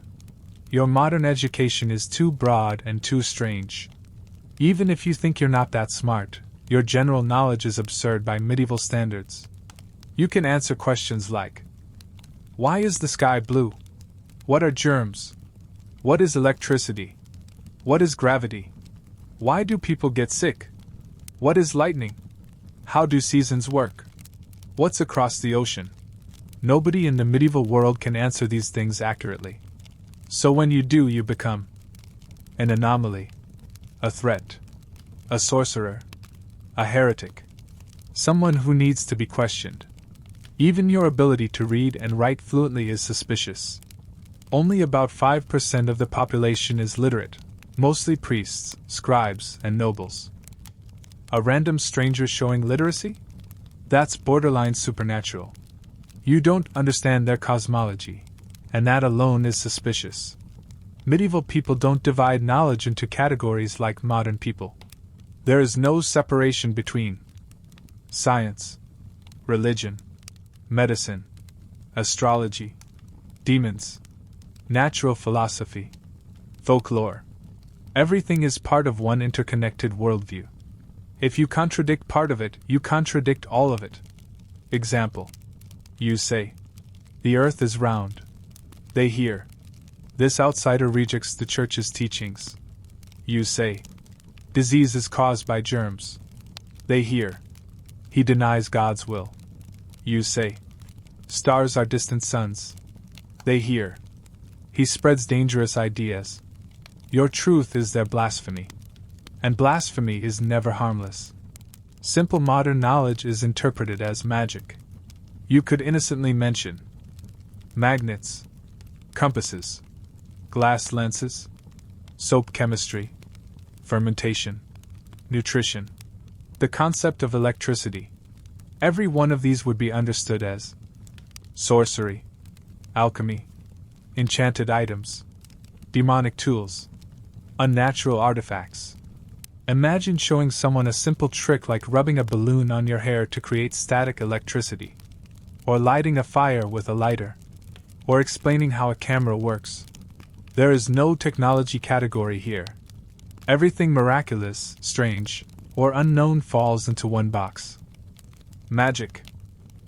Your modern education is too broad and too strange. Even if you think you're not that smart, your general knowledge is absurd by medieval standards. You can answer questions like, why is the sky blue? What are germs? What is electricity? What is gravity? Why do people get sick? What is lightning? How do seasons work? What's across the ocean? Nobody in the medieval world can answer these things accurately. So when you do, you become an anomaly, a threat, a sorcerer, a heretic, someone who needs to be questioned. Even your ability to read and write fluently is suspicious. Only about 5% of the population is literate, mostly priests, scribes, and nobles. A random stranger showing literacy? That's borderline supernatural. You don't understand their cosmology, and that alone is suspicious. Medieval people don't divide knowledge into categories like modern people. There is no separation between science, religion, medicine, astrology, demons, natural philosophy, folklore. Everything is part of one interconnected worldview. If you contradict part of it, you contradict all of it. Example. You say, the earth is round. They hear, this outsider rejects the church's teachings. You say, disease is caused by germs. They hear, he denies God's will. You say, stars are distant suns. They hear, he spreads dangerous ideas. Your truth is their blasphemy. And blasphemy is never harmless. Simple modern knowledge is interpreted as magic. You could innocently mention magnets, compasses, glass lenses, soap chemistry, fermentation, nutrition, the concept of electricity. Every one of these would be understood as sorcery, alchemy, enchanted items, demonic tools, unnatural artifacts. Imagine showing someone a simple trick like rubbing a balloon on your hair to create static electricity, or lighting a fire with a lighter, or explaining how a camera works. There is no technology category here. Everything miraculous, strange, or unknown falls into one box. Magic.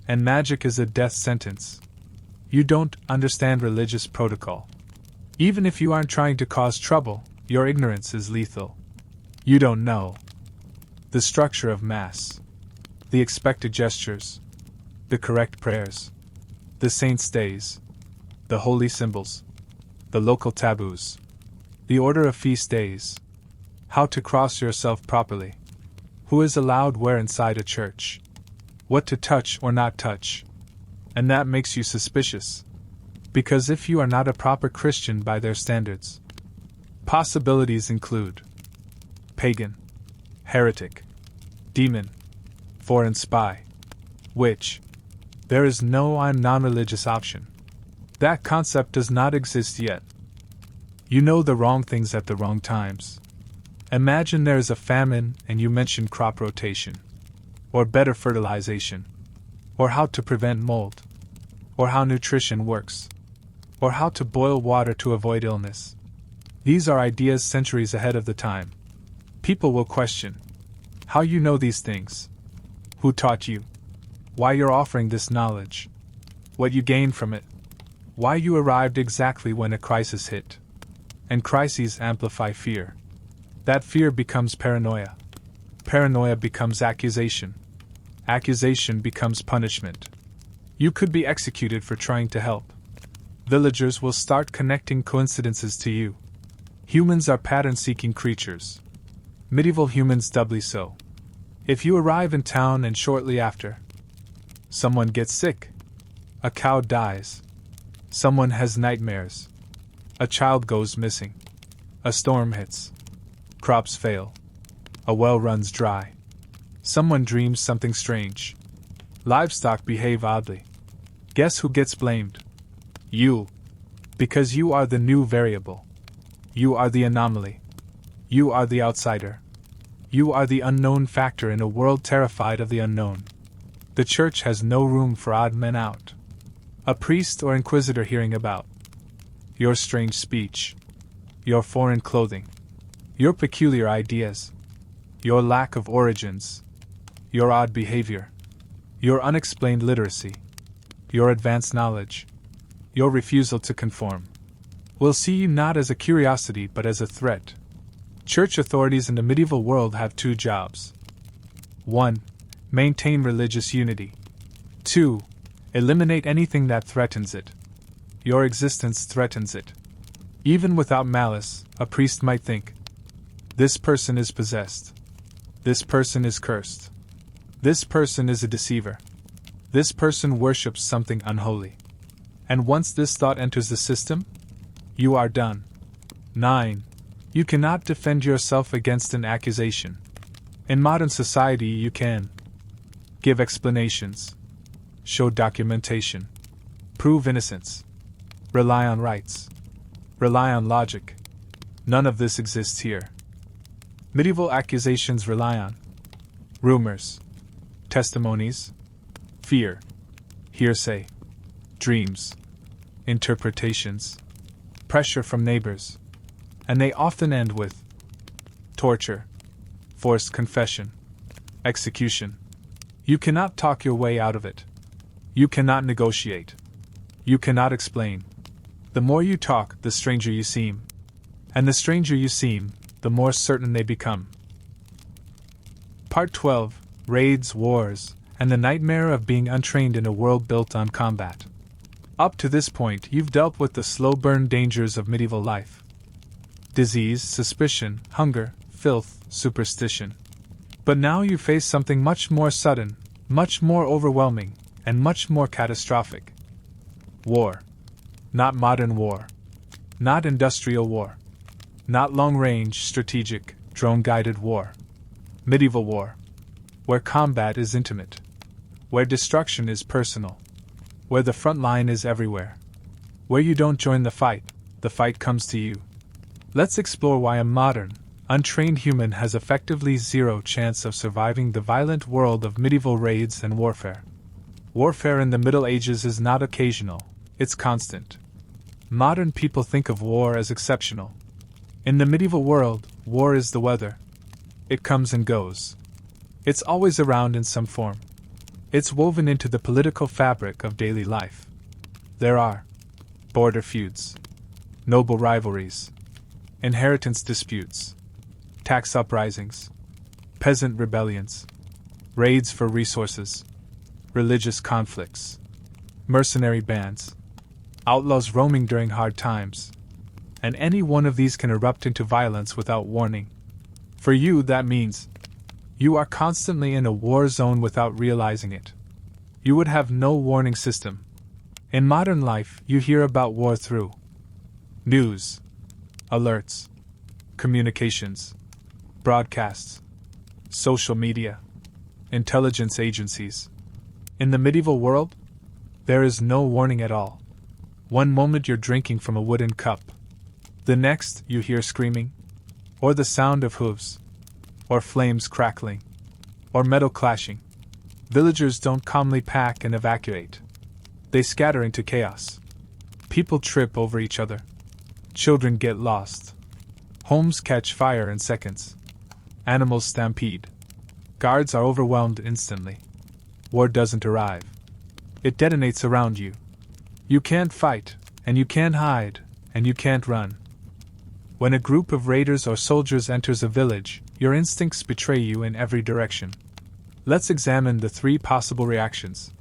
And magic is a death sentence. You don't understand religious protocol. Even if you aren't trying to cause trouble, your ignorance is lethal. You don't know the structure of Mass, the expected gestures, the correct prayers, the saints' days, the holy symbols, the local taboos, the order of feast days, how to cross yourself properly, who is allowed where inside a church, what to touch or not touch. And that makes you suspicious. Because if you are not a proper Christian by their standards, possibilities include pagan, heretic, demon, foreign spy, witch. There is no non-religious option. That concept does not exist yet. You know the wrong things at the wrong times. Imagine there is a famine and you mention crop rotation. or better fertilization, or how to prevent mold, or how nutrition works, or how to boil water to avoid illness. These are ideas centuries ahead of the time. People will question how you know these things, who taught you, why you're offering this knowledge, what you gained from it, why you arrived exactly when a crisis hit. And crises amplify fear. That fear becomes paranoia. Paranoia becomes accusation. Accusation becomes punishment. You could be executed for trying to help. Villagers will start connecting coincidences to you. Humans are pattern-seeking creatures. Medieval humans doubly so. If you arrive in town and shortly after, someone gets sick, a cow dies, someone has nightmares, a child goes missing, a storm hits, crops fail, a well runs dry, someone dreams something strange, livestock behave oddly. Guess who gets blamed? You. Because you are the new variable. You are the anomaly. You are the outsider. You are the unknown factor in a world terrified of the unknown. The church has no room for odd men out. A priest or inquisitor hearing about your strange speech, your foreign clothing, your peculiar ideas, your lack of origins, your odd behavior, your unexplained literacy, your advanced knowledge, your refusal to conform, will see you not as a curiosity but as a threat. Church authorities in the medieval world have two jobs. 1. Maintain religious unity. 2. Eliminate anything that threatens it. Your existence threatens it. Even without malice, a priest might think, this person is possessed. This person is cursed. This person is a deceiver. This person worships something unholy. And once this thought enters the system, you are done. 9. You cannot defend yourself against an accusation. In modern society, you can give explanations, show documentation, prove innocence, rely on rights, rely on logic. None of this exists here. Medieval accusations rely on rumors, testimonies, fear, hearsay, dreams, interpretations, pressure from neighbors, and they often end with torture, forced confession, execution. You cannot talk your way out of it. You cannot negotiate. You cannot explain. The more you talk, the stranger you seem. And the stranger you seem, the more certain they become. Part 12. Raids, Wars, and the Nightmare of Being Untrained in a World Built on Combat. Up to this point, you've dealt with the slow-burn dangers of medieval life. Disease, suspicion, hunger, filth, superstition. But now you face something much more sudden, much more overwhelming, and much more catastrophic. War. Not modern war. Not industrial war. Not long-range, strategic, drone-guided war. Medieval war. Where combat is intimate. Where destruction is personal. Where the front line is everywhere. Where you don't join the fight comes to you. Let's explore why a modern, untrained human has effectively zero chance of surviving the violent world of medieval raids and warfare. Warfare in the Middle Ages is not occasional, it's constant. Modern people think of war as exceptional. In the medieval world, war is the weather. It comes and goes. It's always around in some form. It's woven into the political fabric of daily life. There are border feuds, noble rivalries, inheritance disputes, tax uprisings, peasant rebellions, raids for resources, religious conflicts, mercenary bands, outlaws roaming during hard times, and any one of these can erupt into violence without warning. For you, that means you are constantly in a war zone without realizing it. You would have no warning system. In modern life, you hear about war through news, alerts, communications, broadcasts, social media, intelligence agencies. In the medieval world, there is no warning at all. One moment you're drinking from a wooden cup. The next you hear screaming, or the sound of hooves, or flames crackling, or metal clashing. Villagers don't calmly pack and evacuate. They scatter into chaos. People trip over each other. Children get lost. Homes catch fire in seconds. Animals stampede. Guards are overwhelmed instantly. War doesn't arrive. It detonates around you. You can't fight, and you can't hide, and you can't run. When a group of raiders or soldiers enters a village, your instincts betray you in every direction. Let's examine the 3 possible reactions.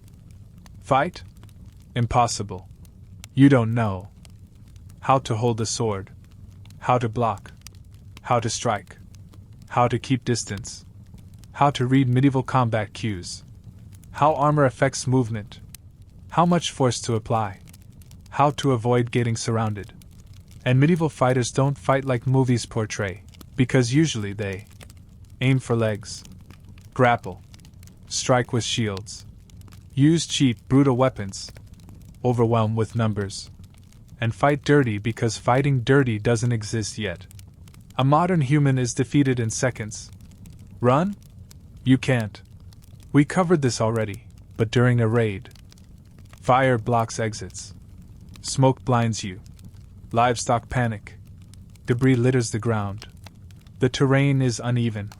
Fight? Impossible. You don't know how to hold a sword, how to block, how to strike, how to keep distance, how to read medieval combat cues, how armor affects movement, how much force to apply, how to avoid getting surrounded. And medieval fighters don't fight like movies portray, because usually they aim for legs, grapple, strike with shields, use cheap, brutal weapons, overwhelm with numbers, and fight dirty because fighting dirty doesn't exist yet. A modern human is defeated in seconds. Run? You can't. We covered this already, but during a raid, fire blocks exits. Smoke blinds you. Livestock panic. Debris litters the ground. The terrain is uneven.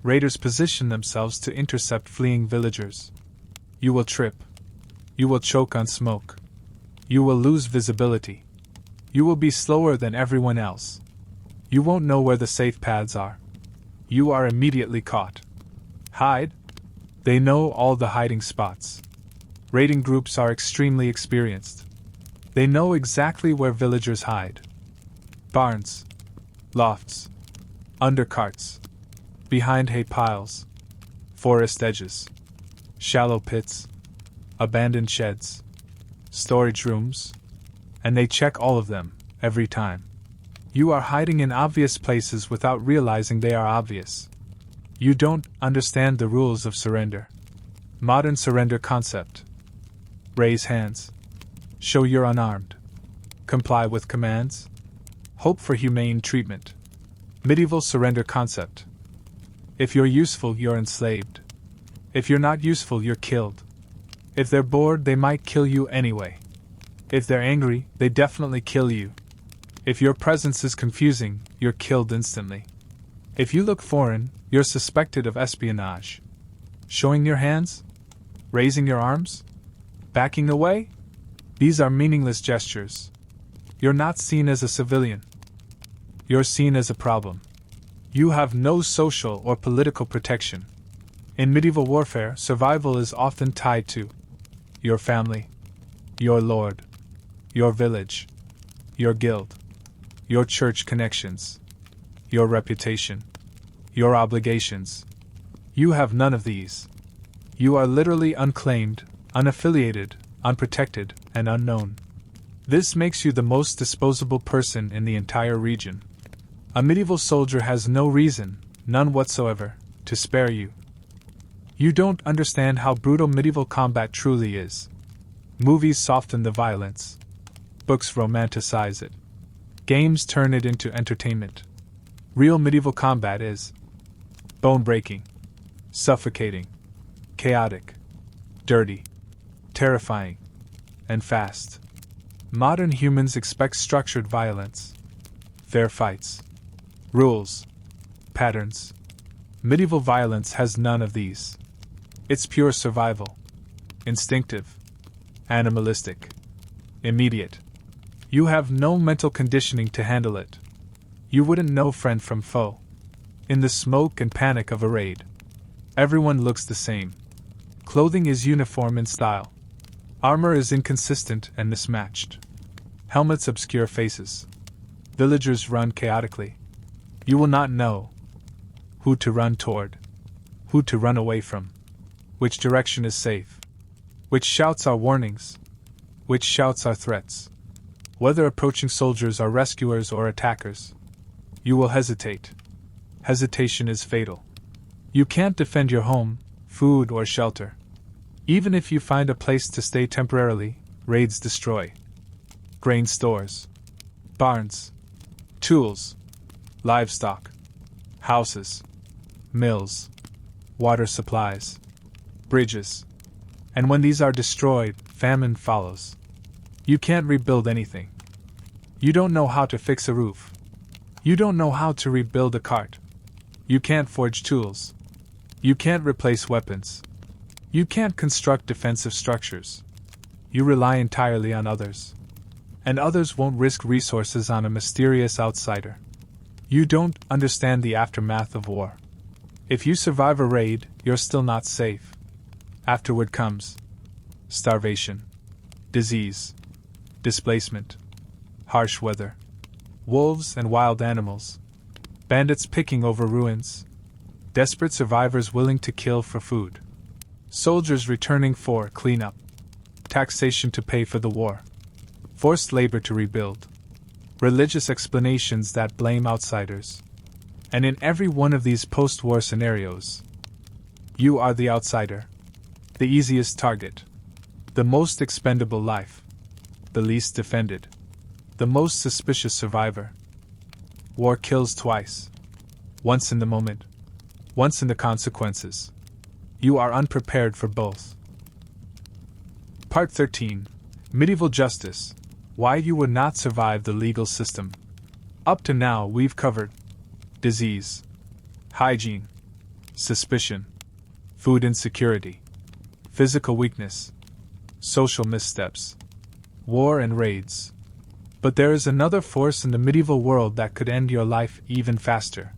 Raiders position themselves to intercept fleeing villagers. You will trip. You will choke on smoke. You will lose visibility. You will be slower than everyone else. You won't know where the safe paths are. You are immediately caught. Hide? They know all the hiding spots. Raiding groups are extremely experienced. They know exactly where villagers hide. Barns, lofts, under carts, behind hay piles, forest edges, shallow pits, abandoned sheds, storage rooms, and they check all of them, every time. You are hiding in obvious places without realizing they are obvious. You don't understand the rules of surrender. Modern surrender concept. Raise hands. Show you're unarmed. Comply with commands. Hope for humane treatment. Medieval surrender concept. If you're useful, you're enslaved. If you're not useful, you're killed. If they're bored, they might kill you anyway. If they're angry, they definitely kill you. If your presence is confusing, you're killed instantly. If you look foreign, you're suspected of espionage. Showing your hands? Raising your arms? Backing away? These are meaningless gestures. You're not seen as a civilian. You're seen as a problem. You have no social or political protection. In medieval warfare, survival is often tied to your family, your lord, your village, your guild, your church connections, your reputation, your obligations. You have none of these. You are literally unclaimed, unaffiliated, unprotected, and unknown. This makes you the most disposable person in the entire region. A medieval soldier has no reason, none whatsoever, to spare you. You don't understand how brutal medieval combat truly is. Movies soften the violence. Books romanticize it. Games turn it into entertainment. Real medieval combat is bone-breaking, suffocating, chaotic, dirty, terrifying, and fast. Modern humans expect structured violence, fair fights, rules, patterns. Medieval violence has none of these. It's pure survival. Instinctive. Animalistic. Immediate. You have no mental conditioning to handle it. You wouldn't know friend from foe. In the smoke and panic of a raid, everyone looks the same. Clothing is uniform in style. Armor is inconsistent and mismatched. Helmets obscure faces. Villagers run chaotically. You will not know who to run toward, who to run away from, which direction is safe, which shouts are warnings, which shouts are threats, whether approaching soldiers are rescuers or attackers. You will hesitate. Hesitation is fatal. You can't defend your home, food, or shelter. Even if you find a place to stay temporarily, raids destroy. Grain stores, barns, tools, livestock, houses, mills, water supplies. bridges. And when these are destroyed, famine follows. You can't rebuild anything. You don't know how to fix a roof. You don't know how to rebuild a cart. You can't forge tools. You can't replace weapons. You can't construct defensive structures. You rely entirely on others. And others won't risk resources on a mysterious outsider. You don't understand the aftermath of war. If you survive a raid, you're still not safe. Afterward comes starvation, disease, displacement, harsh weather, wolves and wild animals, bandits picking over ruins, desperate survivors willing to kill for food, soldiers returning for cleanup, taxation to pay for the war, forced labor to rebuild, religious explanations that blame outsiders. And in every one of these post-war scenarios, you are the outsider, the easiest target, the most expendable life, the least defended, the most suspicious survivor. War kills twice. Once in the moment, once in the consequences. You are unprepared for both. Part 13. Medieval Justice. Why you would not survive the legal system. Up to now we've covered disease, hygiene, suspicion, food insecurity, physical weakness, social missteps, war and raids. But there is another force in the medieval world that could end your life even faster.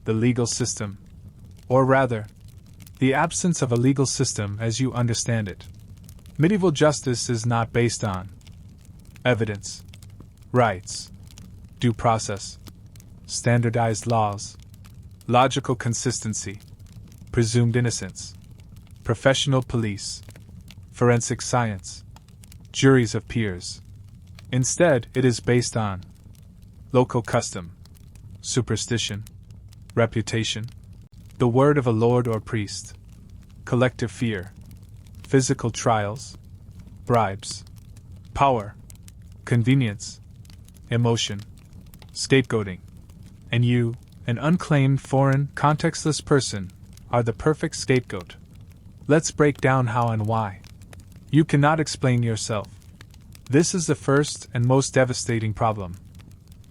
The legal system. Or rather, the absence of a legal system as you understand it. Medieval justice is not based on evidence, rights, due process, standardized laws, logical consistency, presumed innocence, professional police, forensic science, juries of peers. Instead, it is based on local custom, superstition, reputation, the word of a lord or priest, collective fear, physical trials, bribes, power, convenience, emotion, scapegoating, and you, an unclaimed foreign, contextless person, are the perfect scapegoat. Let's break down how and why. You cannot explain yourself. This is the first and most devastating problem.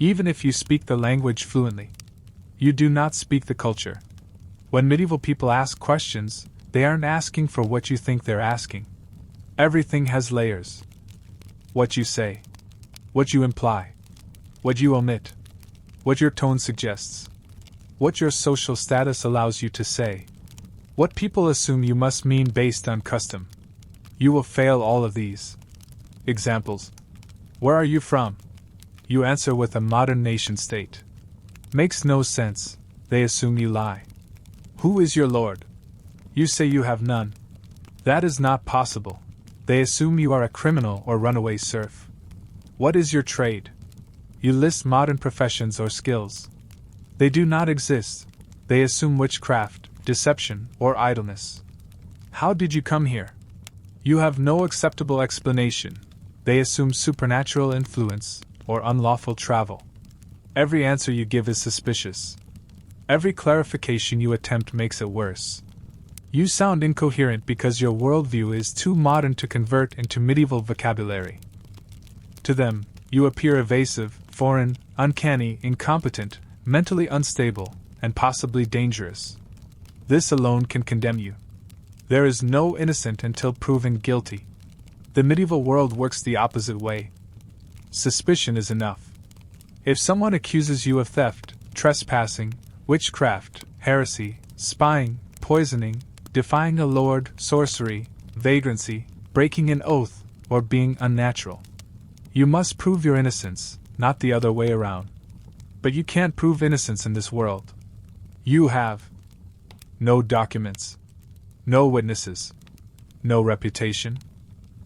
Even if you speak the language fluently, you do not speak the culture. When medieval people ask questions, they aren't asking for what you think they're asking. Everything has layers. What you say, what you imply, what you omit, what your tone suggests, what your social status allows you to say, what people assume you must mean based on custom. You will fail all of these. Examples. Where are you from? You answer with a modern nation-state. Makes no sense, they assume you lie. Who is your lord? You say you have none. That is not possible. They assume you are a criminal or runaway serf. What is your trade? You list modern professions or skills. They do not exist. They assume witchcraft, deception, or idleness. How did you come here? You have no acceptable explanation. They assume supernatural influence, or unlawful travel. Every answer you give is suspicious. Every clarification you attempt makes it worse. You sound incoherent because your worldview is too modern to convert into medieval vocabulary. To them, you appear evasive, foreign, uncanny, incompetent, mentally unstable, and possibly dangerous. This alone can condemn you. There is no innocent until proven guilty. The medieval world works the opposite way. Suspicion is enough. If someone accuses you of theft, trespassing, witchcraft, heresy, spying, poisoning, defying a lord, sorcery, vagrancy, breaking an oath, or being unnatural, you must prove your innocence, not the other way around. But you can't prove innocence in this world. You have no documents, no witnesses, no reputation,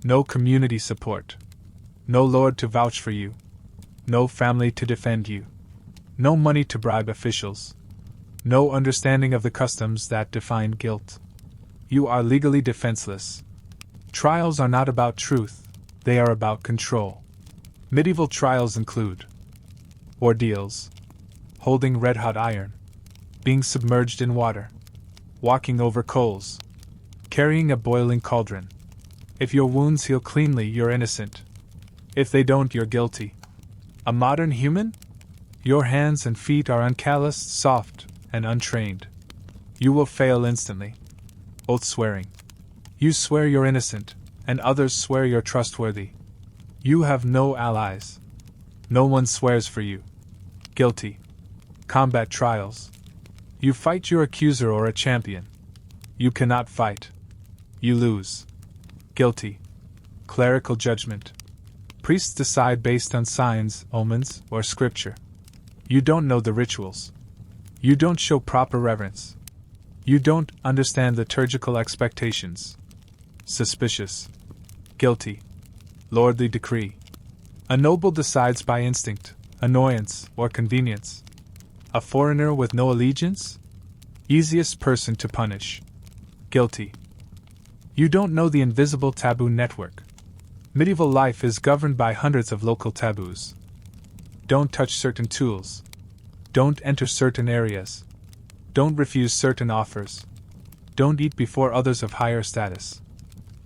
no community support, no lord to vouch for you, no family to defend you, no money to bribe officials, no understanding of the customs that define guilt. You are legally defenseless. Trials are not about truth, they are about control. Medieval trials include ordeals, holding red-hot iron, being submerged in water, walking over coals, carrying a boiling cauldron. If your wounds heal cleanly, you're innocent. If they don't, you're guilty. A modern human? Your hands and feet are uncalloused, soft, and untrained. You will fail instantly. Oath swearing. You swear you're innocent, and others swear you're trustworthy. You have no allies. No one swears for you. Guilty. Combat trials. You fight your accuser or a champion. You cannot fight. You lose. Guilty. Clerical judgment. Priests decide based on signs, omens, or scripture. You don't know the rituals. You don't show proper reverence. You don't understand liturgical expectations. Suspicious. Guilty. Lordly decree. A noble decides by instinct, annoyance, or convenience. A foreigner with no allegiance? Easiest person to punish. Guilty. You don't know the invisible taboo network. Medieval life is governed by hundreds of local taboos. Don't touch certain tools. Don't enter certain areas. Don't refuse certain offers. Don't eat before others of higher status.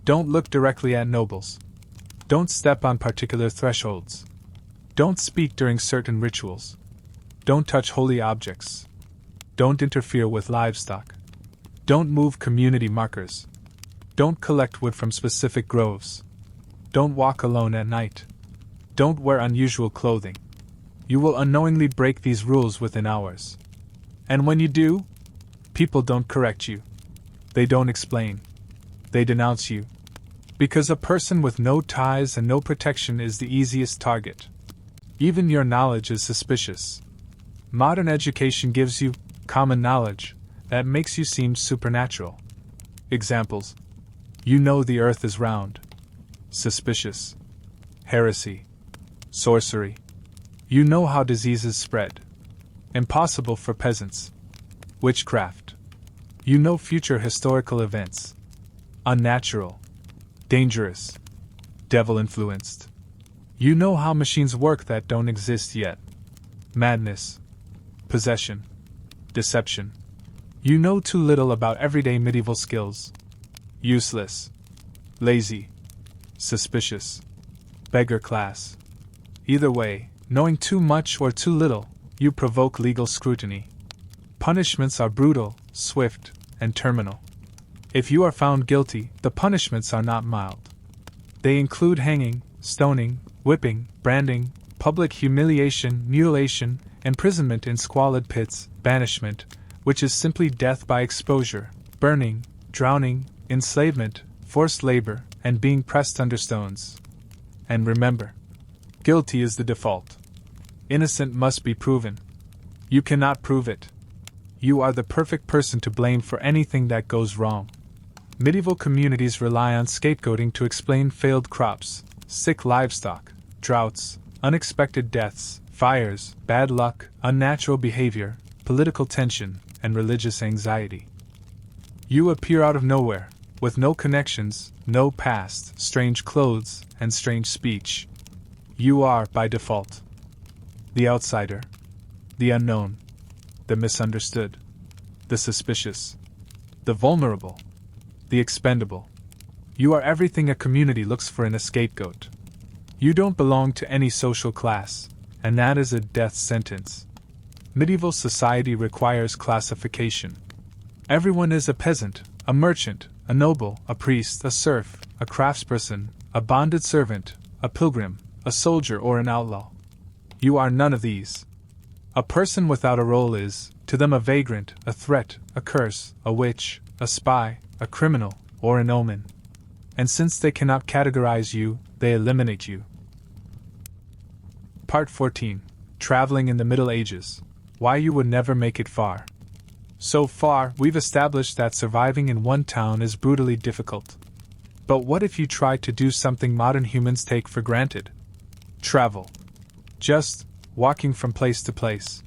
Don't look directly at nobles. Don't step on particular thresholds. Don't speak during certain rituals. Don't touch holy objects. Don't interfere with livestock. Don't move community markers. Don't collect wood from specific groves. Don't walk alone at night. Don't wear unusual clothing. You will unknowingly break these rules within hours. And when you do, people don't correct you. They don't explain. They denounce you. Because a person with no ties and no protection is the easiest target. Even your knowledge is suspicious. Modern education gives you common knowledge that makes you seem supernatural. Examples. You know the earth is round. Suspicious. Heresy. Sorcery. You know how diseases spread. Impossible for peasants. Witchcraft. You know future historical events. Unnatural. Dangerous. Devil-influenced. You know how machines work that don't exist yet. Madness. Possession. Deception. You know too little about everyday medieval skills. Useless. Lazy. Suspicious. Beggar class. Either way, knowing too much or too little, you provoke legal scrutiny. Punishments are brutal, swift, and terminal. If you are found guilty, the punishments are not mild. They include hanging, stoning, whipping, branding, public humiliation, mutilation, imprisonment in squalid pits, banishment, which is simply death by exposure, burning, drowning, enslavement, forced labor, and being pressed under stones. And remember, guilty is the default. Innocent must be proven. You cannot prove it. You are the perfect person to blame for anything that goes wrong. Medieval communities rely on scapegoating to explain failed crops, sick livestock, droughts, unexpected deaths, fires, bad luck, unnatural behavior, political tension, and religious anxiety. You appear out of nowhere, with no connections, no past, strange clothes, and strange speech. You are, by default, the outsider, the unknown, the misunderstood, the suspicious, the vulnerable, the expendable. You are everything a community looks for in a scapegoat. You don't belong to any social class, and that is a death sentence. Medieval society requires classification. Everyone is a peasant, a merchant, a noble, a priest, a serf, a craftsperson, a bonded servant, a pilgrim, a soldier, or an outlaw. You are none of these. A person without a role is, to them, a vagrant, a threat, a curse, a witch, a spy, a criminal, or an omen. And since they cannot categorize you, they eliminate you. Part 14. Traveling in the Middle Ages. Why you would never make it far. So far, we've established that surviving in one town is brutally difficult. But what if you try to do something modern humans take for granted? Travel. Just walking from place to place.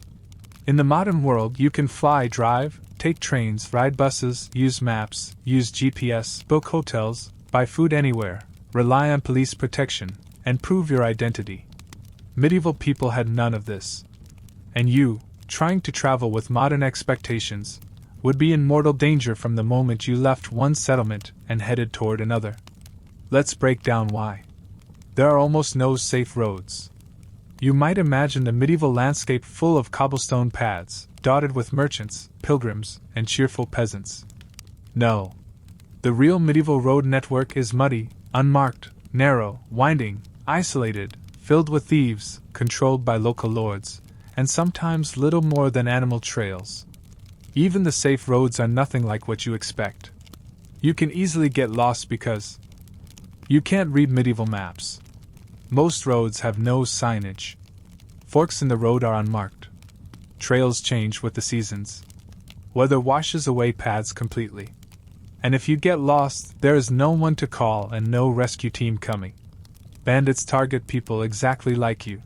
In the modern world, you can fly, drive, take trains, ride buses, use maps, use GPS, book hotels, buy food anywhere, rely on police protection, and prove your identity. Medieval people had none of this. And you, trying to travel with modern expectations, would be in mortal danger from the moment you left one settlement and headed toward another. Let's break down why. There are almost no safe roads. You might imagine a medieval landscape full of cobblestone paths, dotted with merchants, pilgrims, and cheerful peasants. No. The real medieval road network is muddy, unmarked, narrow, winding, isolated, filled with thieves, controlled by local lords, and sometimes little more than animal trails. Even the safe roads are nothing like what you expect. You can easily get lost because you can't read medieval maps. Most roads have no signage. Forks in the road are unmarked. Trails change with the seasons. Weather washes away paths completely. And if you get lost, there is no one to call and no rescue team coming. Bandits target people exactly like you.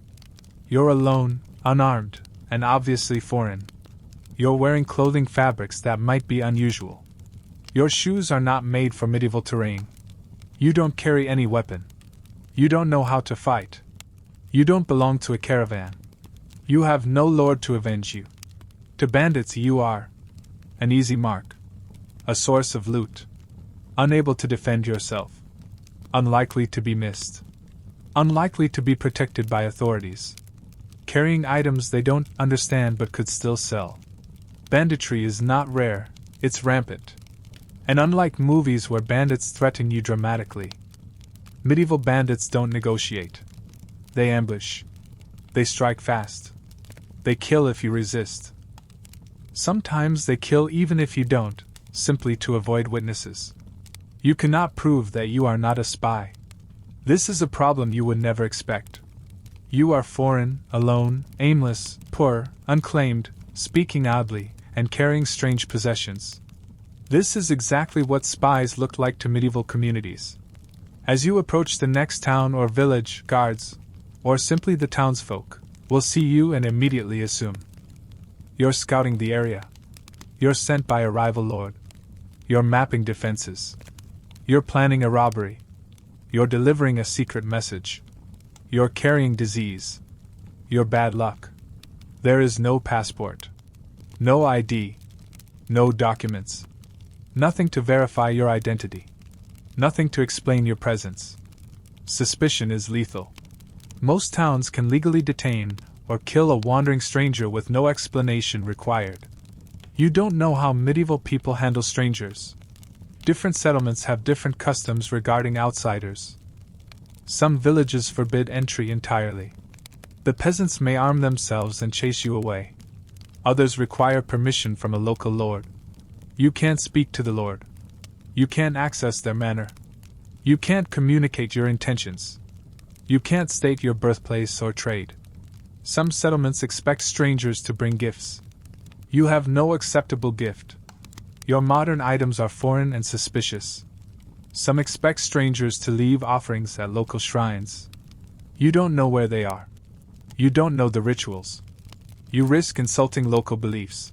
You're alone, unarmed, and obviously foreign. You're wearing clothing fabrics that might be unusual. Your shoes are not made for medieval terrain. You don't carry any weapon. You don't know how to fight. You don't belong to a caravan. You have no lord to avenge you. To bandits you are an easy mark, a source of loot, unable to defend yourself, unlikely to be missed, unlikely to be protected by authorities, carrying items they don't understand but could still sell. Banditry is not rare, it's rampant. And unlike movies where bandits threaten you dramatically, medieval bandits don't negotiate. They ambush. They strike fast. They kill if you resist. Sometimes they kill even if you don't, simply to avoid witnesses. You cannot prove that you are not a spy. This is a problem you would never expect. You are foreign, alone, aimless, poor, unclaimed, speaking oddly, and carrying strange possessions. This is exactly what spies looked like to medieval communities. As you approach the next town or village, guards, or simply the townsfolk, will see you and immediately assume you're scouting the area. You're sent by a rival lord. You're mapping defenses. You're planning a robbery. You're delivering a secret message. You're carrying disease. You're bad luck. There is no passport. No ID. No documents. Nothing to verify your identity. Nothing to explain your presence. Suspicion is lethal. Most towns can legally detain or kill a wandering stranger with no explanation required. You don't know how medieval people handle strangers. Different settlements have different customs regarding outsiders. Some villages forbid entry entirely. The peasants may arm themselves and chase you away. Others require permission from a local lord. You can't speak to the lord. You can't access their manor. You can't communicate your intentions. You can't state your birthplace or trade. Some settlements expect strangers to bring gifts. You have no acceptable gift. Your modern items are foreign and suspicious. Some expect strangers to leave offerings at local shrines. You don't know where they are. You don't know the rituals. You risk insulting local beliefs.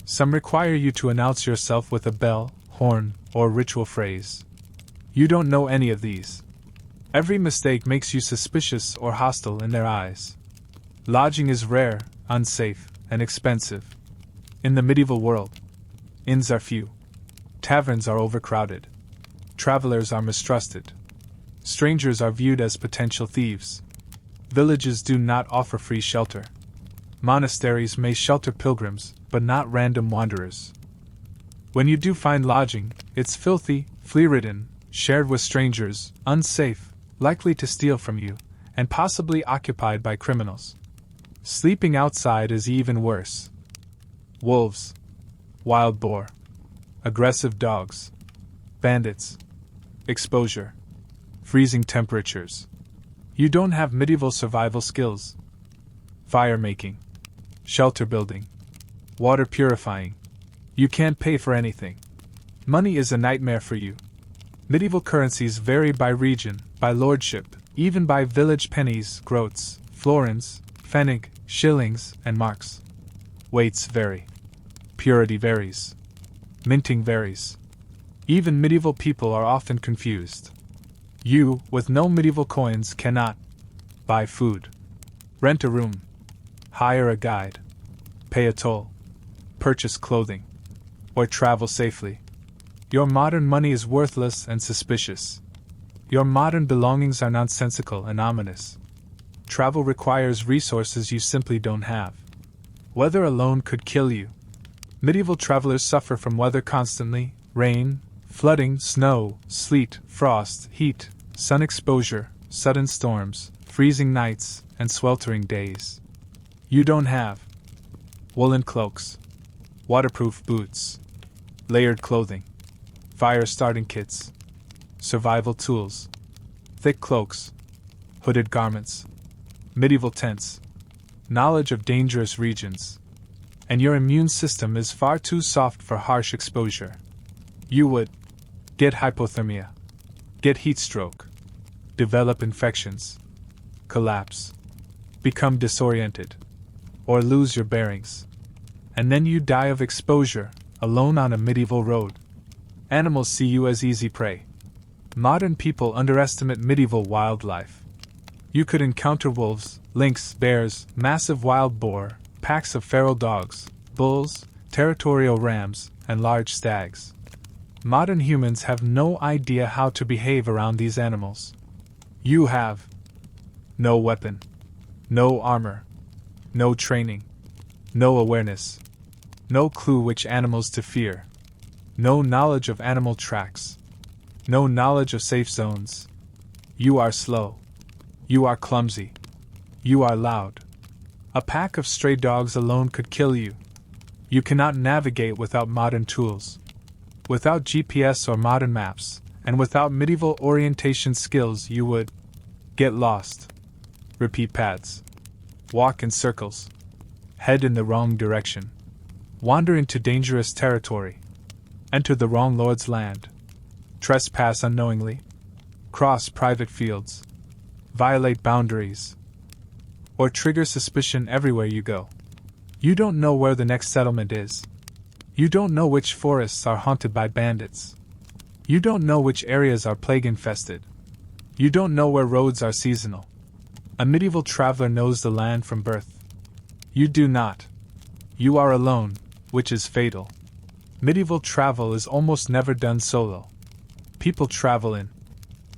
Some require you to announce yourself with a bell, horn, or ritual phrase. You don't know any of these. Every mistake makes you suspicious or hostile in their eyes. Lodging is rare, unsafe, and expensive. In the medieval world, inns are few. Taverns are overcrowded. Travelers are mistrusted. Strangers are viewed as potential thieves. Villages do not offer free shelter. Monasteries may shelter pilgrims, but not random wanderers. When you do find lodging, it's filthy, flea-ridden, shared with strangers, unsafe, likely to steal from you, and possibly occupied by criminals. Sleeping outside is even worse. Wolves, wild boar, aggressive dogs, bandits, exposure, freezing temperatures. You don't have medieval survival skills. Fire making, shelter building, water purifying. You can't pay for anything. Money is a nightmare for you. Medieval currencies vary by region, by lordship, even by village pennies, groats, florins, pfennig, shillings, and marks. Weights vary. Purity varies. Minting varies. Even medieval people are often confused. You, with no medieval coins, cannot buy food, rent a room, hire a guide, pay a toll, purchase clothing. or travel safely. Your modern money is worthless and suspicious. Your modern belongings are nonsensical and ominous. Travel requires resources you simply don't have. Weather alone could kill you. Medieval travelers suffer from weather constantly: rain, flooding, snow, sleet, frost, heat, sun exposure, sudden storms, freezing nights, and sweltering days. You don't have woolen cloaks, waterproof boots, layered clothing, fire starting kits, survival tools, thick cloaks, hooded garments, medieval tents, knowledge of dangerous regions, and your immune system is far too soft for harsh exposure. You would get hypothermia, get heat stroke, develop infections, collapse, become disoriented, or lose your bearings. And then you die of exposure, alone on a medieval road. Animals see you as easy prey. Modern people underestimate medieval wildlife. You could encounter wolves, lynx, bears, massive wild boar, packs of feral dogs, bulls, territorial rams, and large stags. Modern humans have no idea how to behave around these animals. You have no weapon, no armor, no training, no awareness, no clue which animals to fear, no knowledge of animal tracks, no knowledge of safe zones. You are slow. You are clumsy. You are loud. A pack of stray dogs alone could kill you. You cannot navigate without modern tools. Without GPS or modern maps, and without medieval orientation skills, you would get lost, repeat paths, walk in circles, head in the wrong direction, wander into dangerous territory, enter the wrong lord's land, trespass unknowingly, cross private fields, violate boundaries, or trigger suspicion everywhere you go. You don't know where the next settlement is. You don't know which forests are haunted by bandits. You don't know which areas are plague-infested. You don't know where roads are seasonal. A medieval traveler knows the land from birth. You do not. You are alone, which is fatal. Medieval travel is almost never done solo. People travel in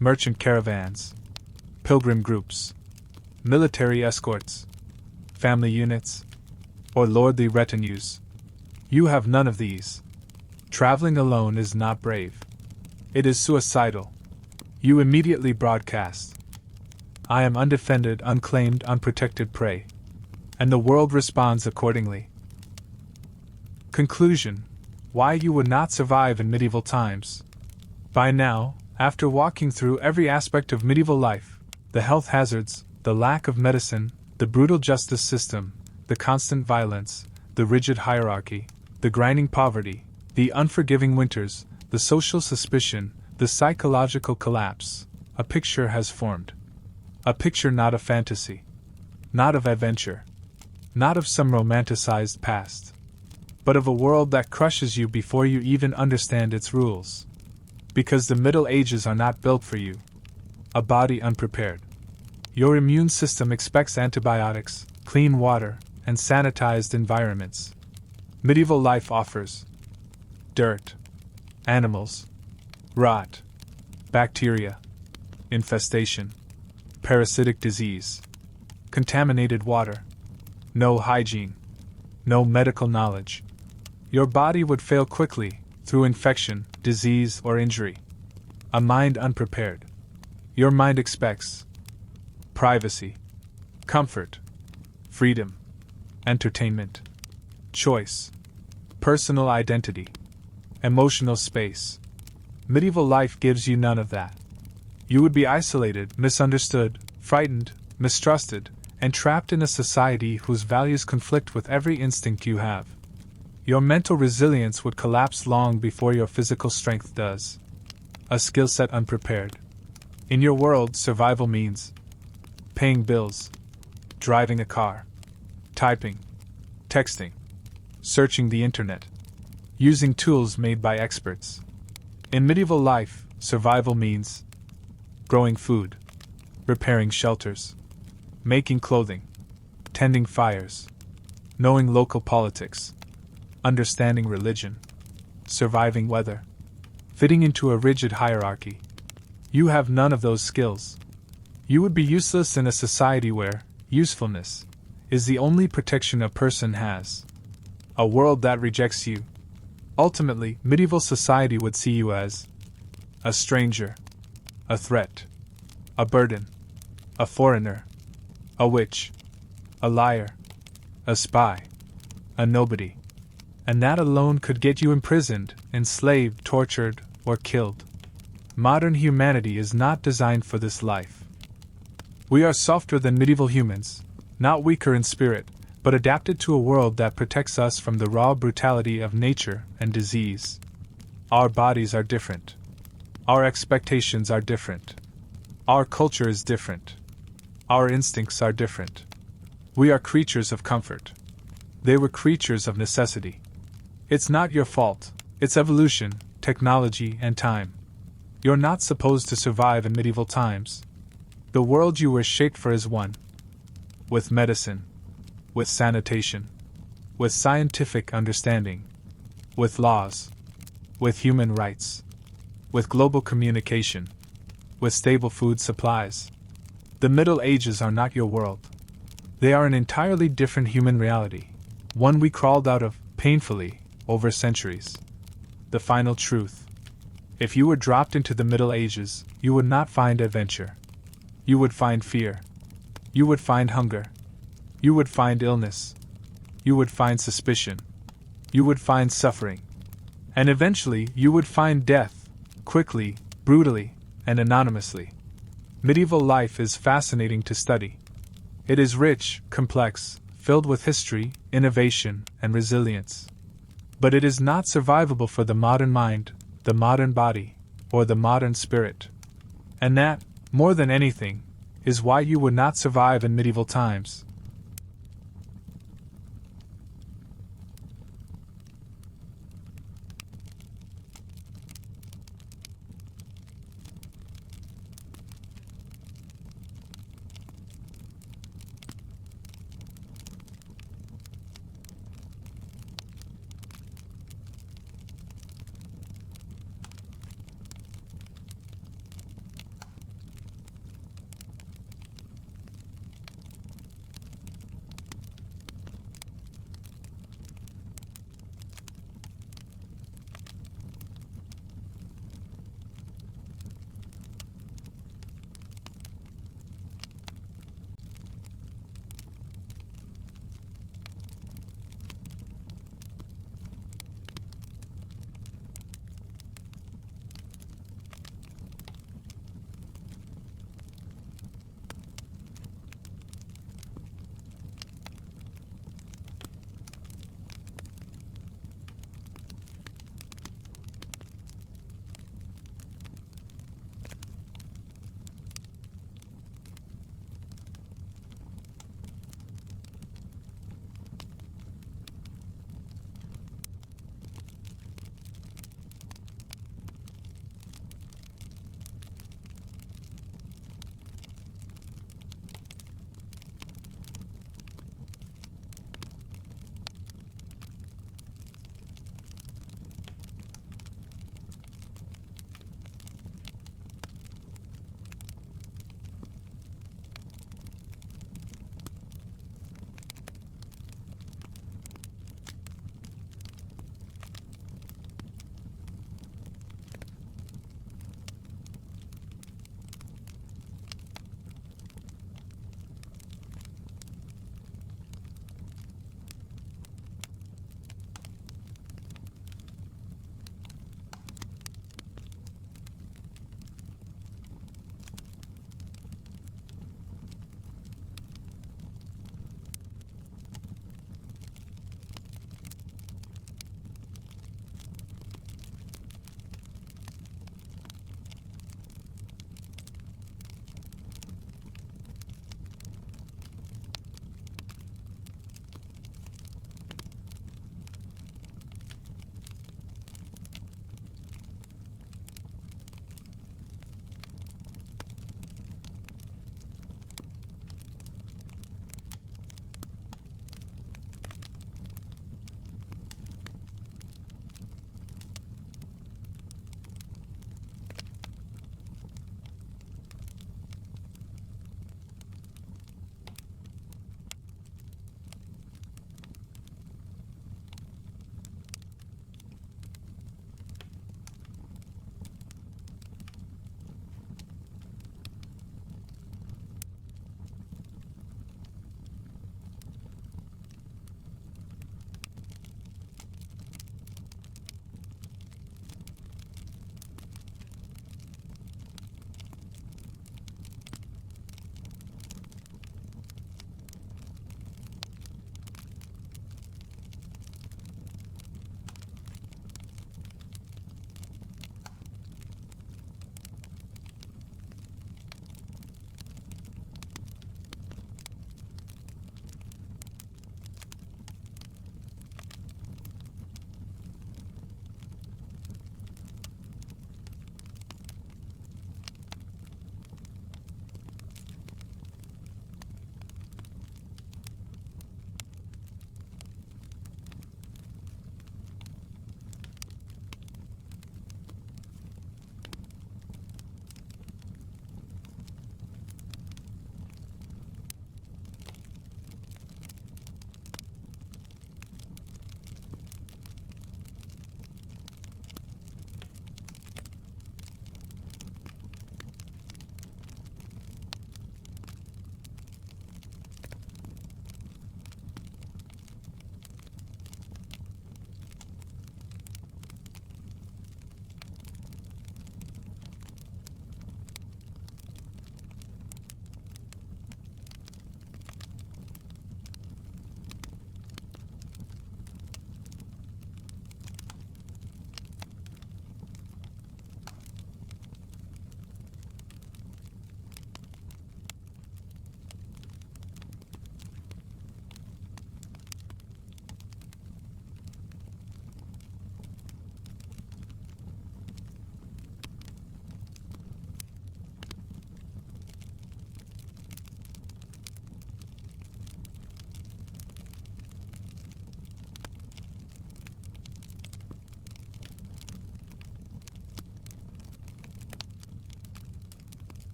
merchant caravans, pilgrim groups, military escorts, family units, or lordly retinues. You have none of these. Traveling alone is not brave. It is suicidal. You immediately broadcast, "I am undefended, unclaimed, unprotected prey," and the world responds accordingly. Conclusion: why you would not survive in medieval times. By now, after walking through every aspect of medieval life, the health hazards, the lack of medicine, the brutal justice system, the constant violence, the rigid hierarchy, the grinding poverty, the unforgiving winters, the social suspicion, the psychological collapse, a picture has formed. A picture not of fantasy, not of adventure, not of some romanticized past, but of a world that crushes you before you even understand its rules. Because the Middle Ages are not built for you. A body unprepared. Your immune system expects antibiotics, clean water, and sanitized environments. Medieval life offers dirt, animals, rot, bacteria, infestation, parasitic disease, contaminated water, no hygiene, no medical knowledge. Your body would fail quickly through infection, disease, or injury. A mind unprepared. Your mind expects privacy, comfort, freedom, entertainment, choice, personal identity, emotional space. Medieval life gives you none of that. You would be isolated, misunderstood, frightened, mistrusted, and trapped in a society whose values conflict with every instinct you have. Your mental resilience would collapse long before your physical strength does. A skill set unprepared. In your world, survival means paying bills, driving a car, typing, texting, searching the internet, using tools made by experts. In medieval life, survival means growing food, repairing shelters, making clothing, tending fires, knowing local politics, understanding religion, surviving weather, fitting into a rigid hierarchy. You have none of those skills. You would be useless in a society where usefulness is the only protection a person has. A world that rejects you. Ultimately, medieval society would see you as a stranger, a threat, a burden, a foreigner, a witch, a liar, a spy, a nobody. And that alone could get you imprisoned, enslaved, tortured, or killed. Modern humanity is not designed for this life. We are softer than medieval humans, not weaker in spirit, but adapted to a world that protects us from the raw brutality of nature and disease. Our bodies are different. Our expectations are different. Our culture is different. Our instincts are different. We are creatures of comfort. They were creatures of necessity. It's not your fault, it's evolution, technology, and time. You're not supposed to survive in medieval times. The world you were shaped for is one. With medicine. With sanitation. With scientific understanding. With laws. With human rights. With global communication. With stable food supplies. The Middle Ages are not your world. They are an entirely different human reality, one we crawled out of, painfully, over centuries. The final truth. If you were dropped into the Middle Ages, you would not find adventure. You would find fear. You would find hunger. You would find illness. You would find suspicion. You would find suffering. And eventually you would find death, quickly, brutally, and anonymously. Medieval life is fascinating to study. It is rich, complex, filled with history, innovation, and resilience. But it is not survivable for the modern mind, the modern body, or the modern spirit. And that, more than anything, is why you would not survive in medieval times.